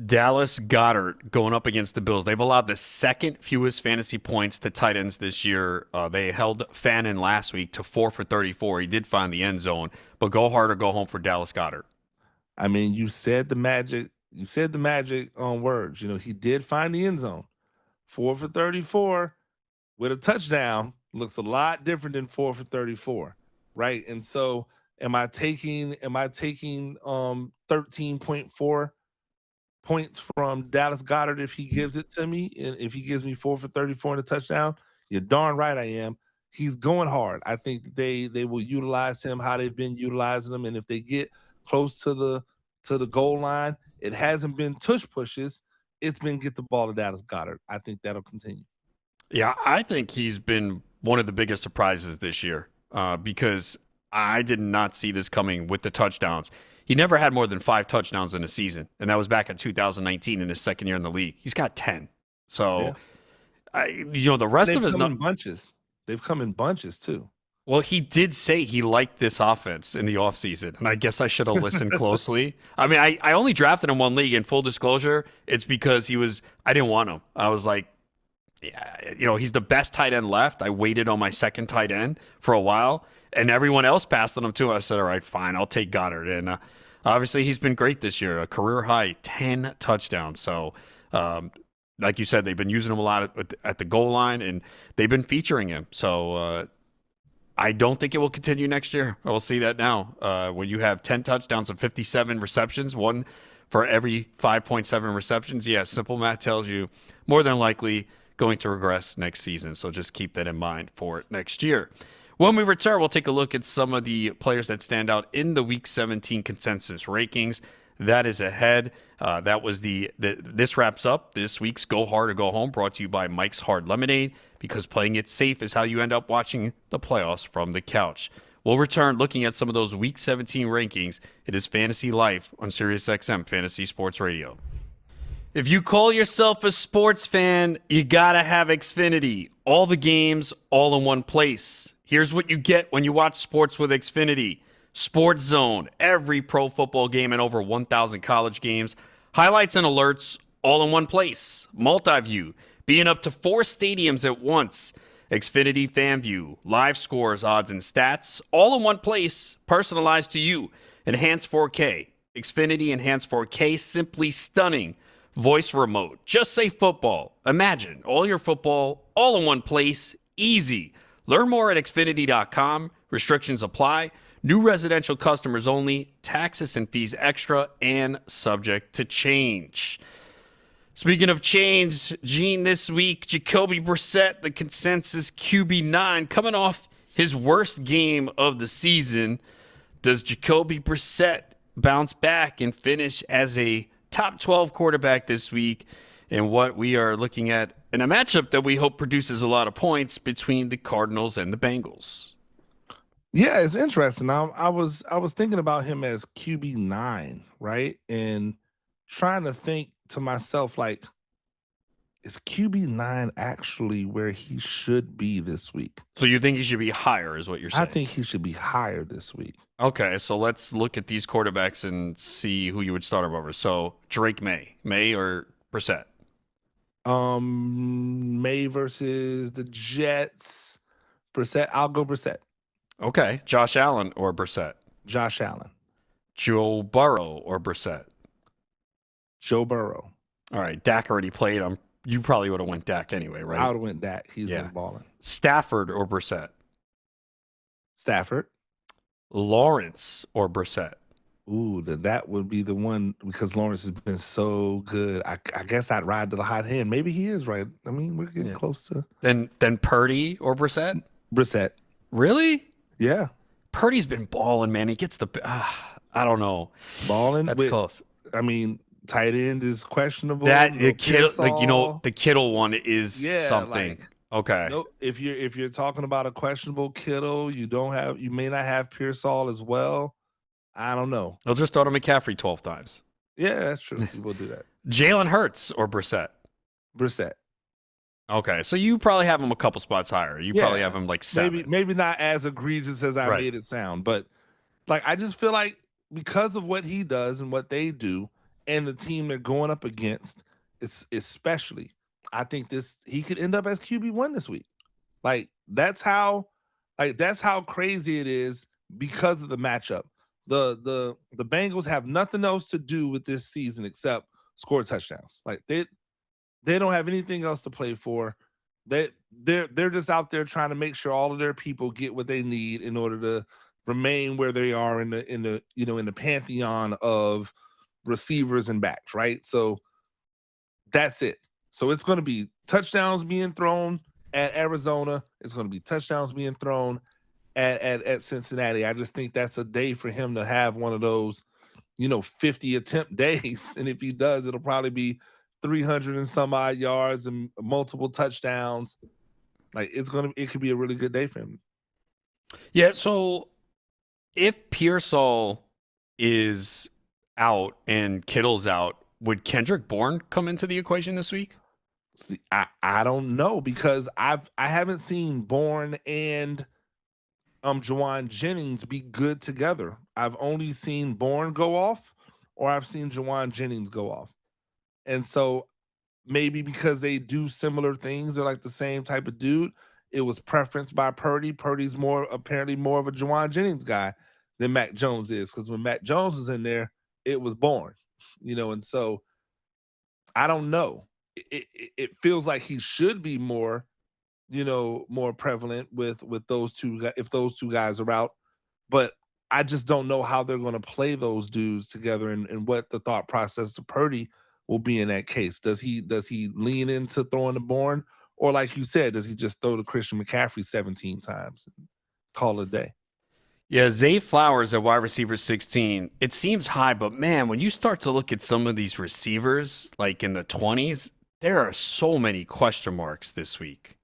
Dallas Goedert going up against the Bills. They've allowed the second fewest fantasy points to tight ends this year. They held Fannin last week to 4 for 34. He did find the end zone, but go hard or go home for Dallas Goedert. I mean, you said the magic. You said the magic words. He did find the end zone. 4 for 34 with a touchdown looks a lot different than 4 for 34, right? And so, am I taking 13.4 points from Dallas Goedert if he gives it to me, and if he gives me 4 for 34 and a touchdown? You're darn right I am. He's going hard. I think that they will utilize him how they've been utilizing him, and if they get close to the goal line, it hasn't been tush pushes. It's been get the ball to Dallas Goedert. I think that'll continue. Yeah, I think he's been one of the biggest surprises this year because I did not see this coming with the touchdowns. He never had more than 5 touchdowns in a season, and that was back in 2019 in his second year in the league. He's got 10. So, yeah. The rest They've of his come in bunches. They've come in bunches too. Well, he did say he liked this offense in the offseason, and I guess I should have listened closely. I mean, I only drafted him one league, in full disclosure. It's because I didn't want him. I was like, yeah, he's the best tight end left. I waited on my second tight end for a while, and everyone else passed on him too. I said, all right, fine, I'll take Goddard. And obviously he's been great this year, a career high 10 touchdowns. So, like you said, they've been using him a lot at the goal line, and they've been featuring him. So, I don't think it will continue next year. We'll see that now. When you have 10 touchdowns and 57 receptions, one for every 5.7 receptions. Yeah, simple math tells you more than likely going to regress next season. So just keep that in mind for next year. When we return, we'll take a look at some of the players that stand out in the Week 17 consensus rankings. That is ahead. That was this wraps up this week's Go Hard or Go Home, brought to you by Mike's Hard Lemonade, because playing it safe is how you end up watching the playoffs from the couch. We'll return looking at some of those Week 17 rankings. It is Fantasy Life on Sirius XM Fantasy Sports Radio. If you call yourself a sports fan, you gotta have Xfinity. All the games, all in one place. Here's what you get when you watch sports with Xfinity. Sports Zone, every pro football game and over 1,000 college games. Highlights and alerts, all in one place. Multi-view, being up to 4 stadiums at once. Xfinity Fan View, live scores, odds, and stats, all in one place, personalized to you. Enhanced 4K, Xfinity Enhanced 4K, simply stunning. Voice remote, just say football. Imagine all your football, all in one place, easy. Learn more at Xfinity.com. Restrictions apply. New residential customers only. Taxes and fees extra and subject to change. Speaking of change, Gene, this week, Jacoby Brissett, the consensus QB9, coming off his worst game of the season. Does Jacoby Brissett bounce back and finish as a top 12 quarterback this week? And what we are looking at in a matchup that we hope produces a lot of points between the Cardinals and the Bengals. Yeah, it's interesting. I was thinking about him as QB9, right? And trying to think to myself, like, is QB9 actually where he should be this week? So you think he should be higher, is what you're saying? I think he should be higher this week. Okay, so let's look at these quarterbacks and see who you would start him over. So Drake May or Brissett? May versus the Jets. Brissett. I'll go Brissett. Okay. Josh Allen or Brissett? Josh Allen. Joe Burrow or Brissett? Joe Burrow. All right. Dak already played. You probably would have went Dak anyway, right? I would have went Dak. He's been balling. Stafford or Brissett? Stafford. Lawrence or Brissett? Ooh, that would be the one, because Lawrence has been so good. I guess I'd ride to the hot hand. Maybe he is right. I mean, we're getting close to. Then Purdy or Brissett? Brissett. Really? Yeah. Purdy's been balling, man. He gets the. I don't know. Balling. That's close. I mean, tight end is questionable. The Kittle, the Kittle one is something. Like, okay. No, if you're talking about a questionable Kittle, you may not have Pearsall as well. I don't know. They'll just throw to McCaffrey 12 times. Yeah, that's true. People do that. Jalen Hurts or Brissett? Brissett. Okay, so you probably have him a couple spots higher. You probably have him like 7. Maybe not as egregious as I made it sound, but like I just feel like because of what he does and what they do and the team they're going up against, especially, I think he could end up as QB1 this week. Like that's how crazy it is because of the matchup. The Bengals have nothing else to do with this season except score touchdowns. Like they don't have anything else to play for. They're just out there trying to make sure all of their people get what they need in order to remain where they are in the pantheon of receivers and backs, right? So that's it. So it's going to be touchdowns being thrown at Arizona. It's going to be touchdowns being thrown at Cincinnati. I just think that's a day for him to have one of those, 50 attempt days. And if he does, it'll probably be 300 and some odd yards and multiple touchdowns. Like it could be a really good day for him. Yeah. So if Pearsall is out and Kittle's out, would Kendrick Bourne come into the equation this week? See, I don't know, because I haven't seen Bourne and Juwan Jennings be good together. I've only seen Bourne go off, or I've seen Juwan Jennings go off. And so maybe because they do similar things, they're like the same type of dude, it was preference by Purdy. Purdy's apparently more of a Juwan Jennings guy than Mac Jones is, because when Mac Jones was in there, it was Bourne, and so I don't know. It feels like he should be more prevalent with those two, if those two guys are out. But I just don't know how they're going to play those dudes together, and what the thought process of Purdy will be in that case. Does he lean into throwing the Bourne, or like you said, does he just throw to Christian McCaffrey 17 times and call it a day? Yeah, Zay Flowers at wide receiver 16. It seems high, but man, when you start to look at some of these receivers, like in the 20s, there are so many question marks this week.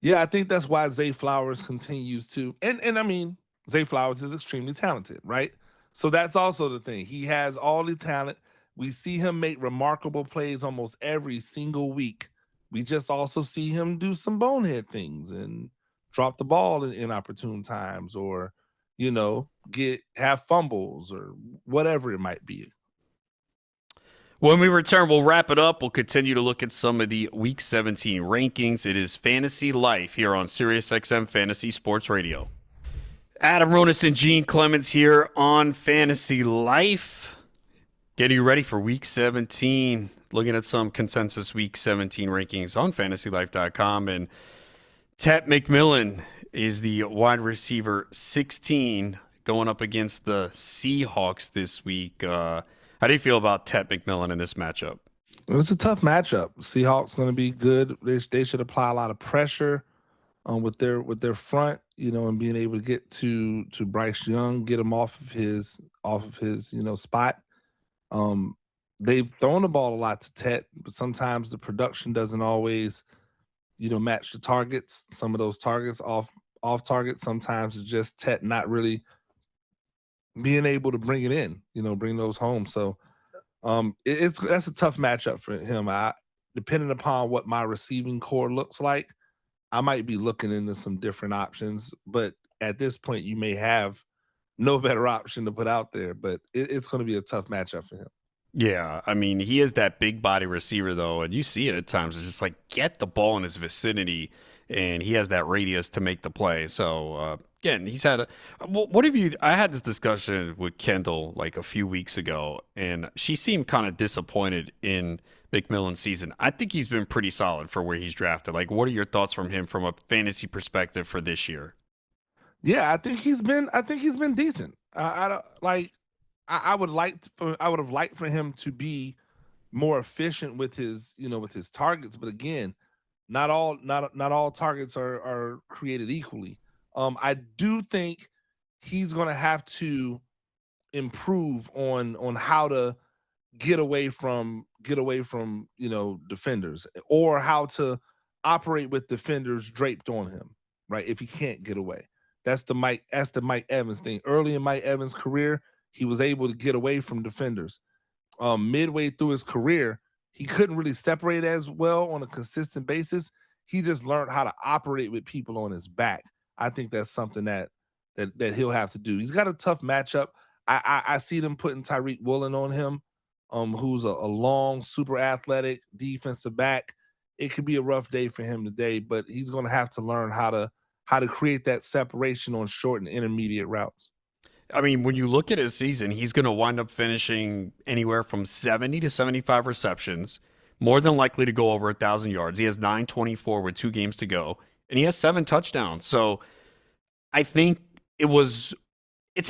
Yeah, I think that's why Zay Flowers continues to, and I mean, Zay Flowers is extremely talented, right? So that's also the thing. He has all the talent. We see him make remarkable plays almost every single week. We just also see him do some bonehead things and drop the ball in inopportune times, or get have fumbles or whatever it might be. When we return, we'll wrap it up. We'll continue to look at some of the Week 17 rankings. It is Fantasy Life here on Sirius XM Fantasy Sports Radio. Adam Ronis and Gene Clements here on Fantasy Life. Getting you ready for Week 17. Looking at some consensus Week 17 rankings on FantasyLife.com. And Tet McMillan is the wide receiver 16 going up against the Seahawks this week. How do you feel about Tet McMillan in this matchup? It's a tough matchup. Seahawks going to be good. They should apply a lot of pressure with their front, and being able to get to Bryce Young, get him off of his spot. They've thrown the ball a lot to Tet, but sometimes the production doesn't always match the targets. Some of those targets off target. Sometimes it's just Tet not really being able to bring it in, bring those home. So that's a tough matchup for him. Depending upon what my receiving core looks like, I might be looking into some different options. But at this point, you may have no better option to put out there. But it's going to be a tough matchup for him. Yeah, I mean, he is that big body receiver, though, and you see it at times. It's just like, get the ball in his vicinity, and he has that radius to make the play. So, again, he's had what have you – I had this discussion with Kendall like a few weeks ago, and she seemed kind of disappointed in McMillan's season. I think he's been pretty solid for where he's drafted. Like, what are your thoughts from him from a fantasy perspective for this year? Yeah, I think he's been decent. I don't like – I would have liked for him to be more efficient with his targets, but again, not all targets are created equally. I do think he's going to have to improve on how to get away from defenders, or how to operate with defenders draped on him, right? If he can't get away. That's the Mike Evans thing. Early in Mike Evans' career, he was able to get away from defenders. Midway through his career, he couldn't really separate as well on a consistent basis. He just learned how to operate with people on his back. I think that's something that he'll have to do. He's got a tough matchup. I see them putting Tyreek Woolen on him, who's a long, super athletic defensive back. It could be a rough day for him today, but he's going to have to learn how to create that separation on short and intermediate routes. I mean, when you look at his season, he's going to wind up finishing anywhere from 70 to 75 receptions, more than likely to go over 1,000 yards. He has 924 with 2 games to go, and he has 7 touchdowns. So I think it's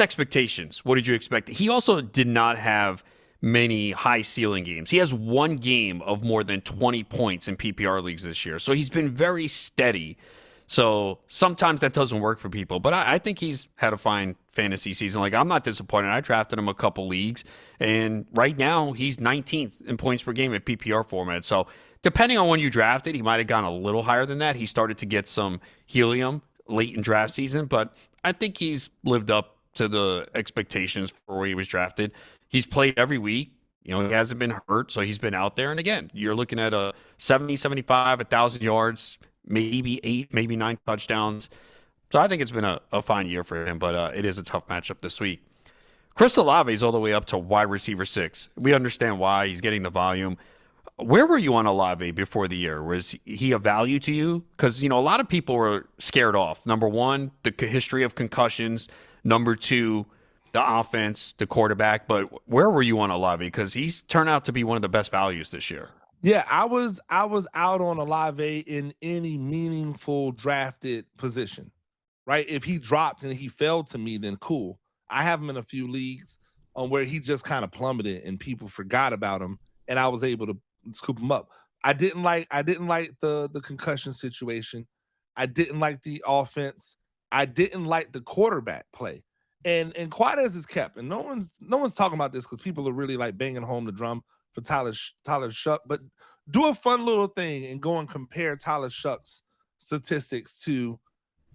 expectations. What did you expect? He also did not have many high ceiling games. He has 1 game of more than 20 points in PPR leagues this year. So he's been very steady. So sometimes that doesn't work for people, but I think he's had a fine fantasy season. Like, I'm not disappointed. I drafted him a couple leagues, and right now he's 19th in points per game in PPR format. So depending on when you drafted, he might have gone a little higher than that. He started to get some helium late in draft season, but I think he's lived up to the expectations for where he was drafted. He's played every week. He hasn't been hurt, so he's been out there. And again, you're looking at a 70, 75, 1,000 yards, maybe 8, maybe 9 touchdowns. So I think it's been a fine year for him, but it is a tough matchup this week. Chris Olave is all the way up to wide receiver 6. We understand why. He's getting the volume. Where were you on Olave before the year? Was he a value to you? Because, a lot of people were scared off. Number one, the history of concussions. Number two, the offense, the quarterback. But where were you on Olave? Because he's turned out to be one of the best values this year. Yeah, I was out on Olave in any meaningful drafted position. right? If he dropped and he fell to me, then cool. I have him in a few leagues where he just kind of plummeted and people forgot about him, and I was able to scoop him up. I didn't like the concussion situation. I didn't like the offense. I didn't like the quarterback play. And Quadez is kept, and no one's talking about this because people are really like banging home the drum for Tyler Shuck. But do a fun little thing and go and compare Tyler Shuck's statistics to,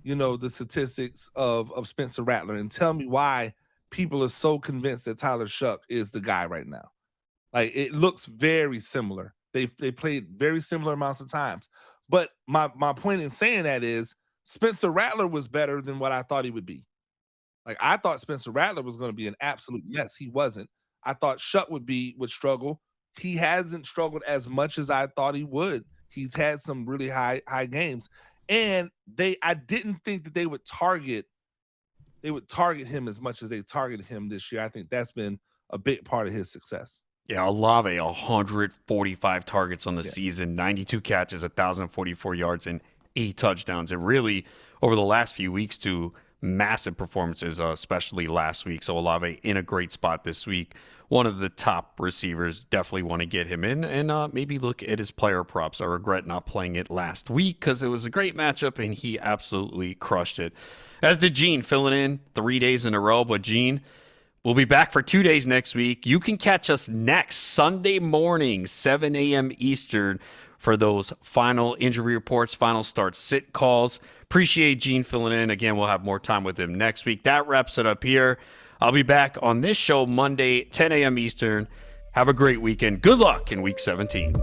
the statistics of Spencer Rattler, and tell me why people are so convinced that Tyler Shuck is the guy right now. Like, it looks very similar. They played very similar amounts of times. But my point in saying that is Spencer Rattler was better than what I thought he would be. Like, I thought Spencer Rattler was going to be an absolute mess. He wasn't. I thought Shuck would struggle. He hasn't struggled as much as I thought he would. He's had some really high games. And I didn't think that they would target him as much as they targeted him this year. I think that's been a big part of his success. Yeah, Olave, 145 targets on the season, 92 catches, 1,044 yards, and 8 touchdowns. And really, over the last few weeks, too, massive performances, especially last week. So Olave in a great spot this week. One of the top receivers. Definitely want to get him in and maybe look at his player props. I regret not playing it last week because it was a great matchup and he absolutely crushed it. As did Gene, filling in 3 days in a row. But Gene, we'll be back for 2 days next week. You can catch us next Sunday morning, 7 a.m. Eastern, for those final injury reports, final start sit calls. Appreciate Gene filling in. Again, we'll have more time with him next week. That wraps it up here. I'll be back on this show Monday, 10 a.m. Eastern. Have a great weekend. Good luck in Week 17.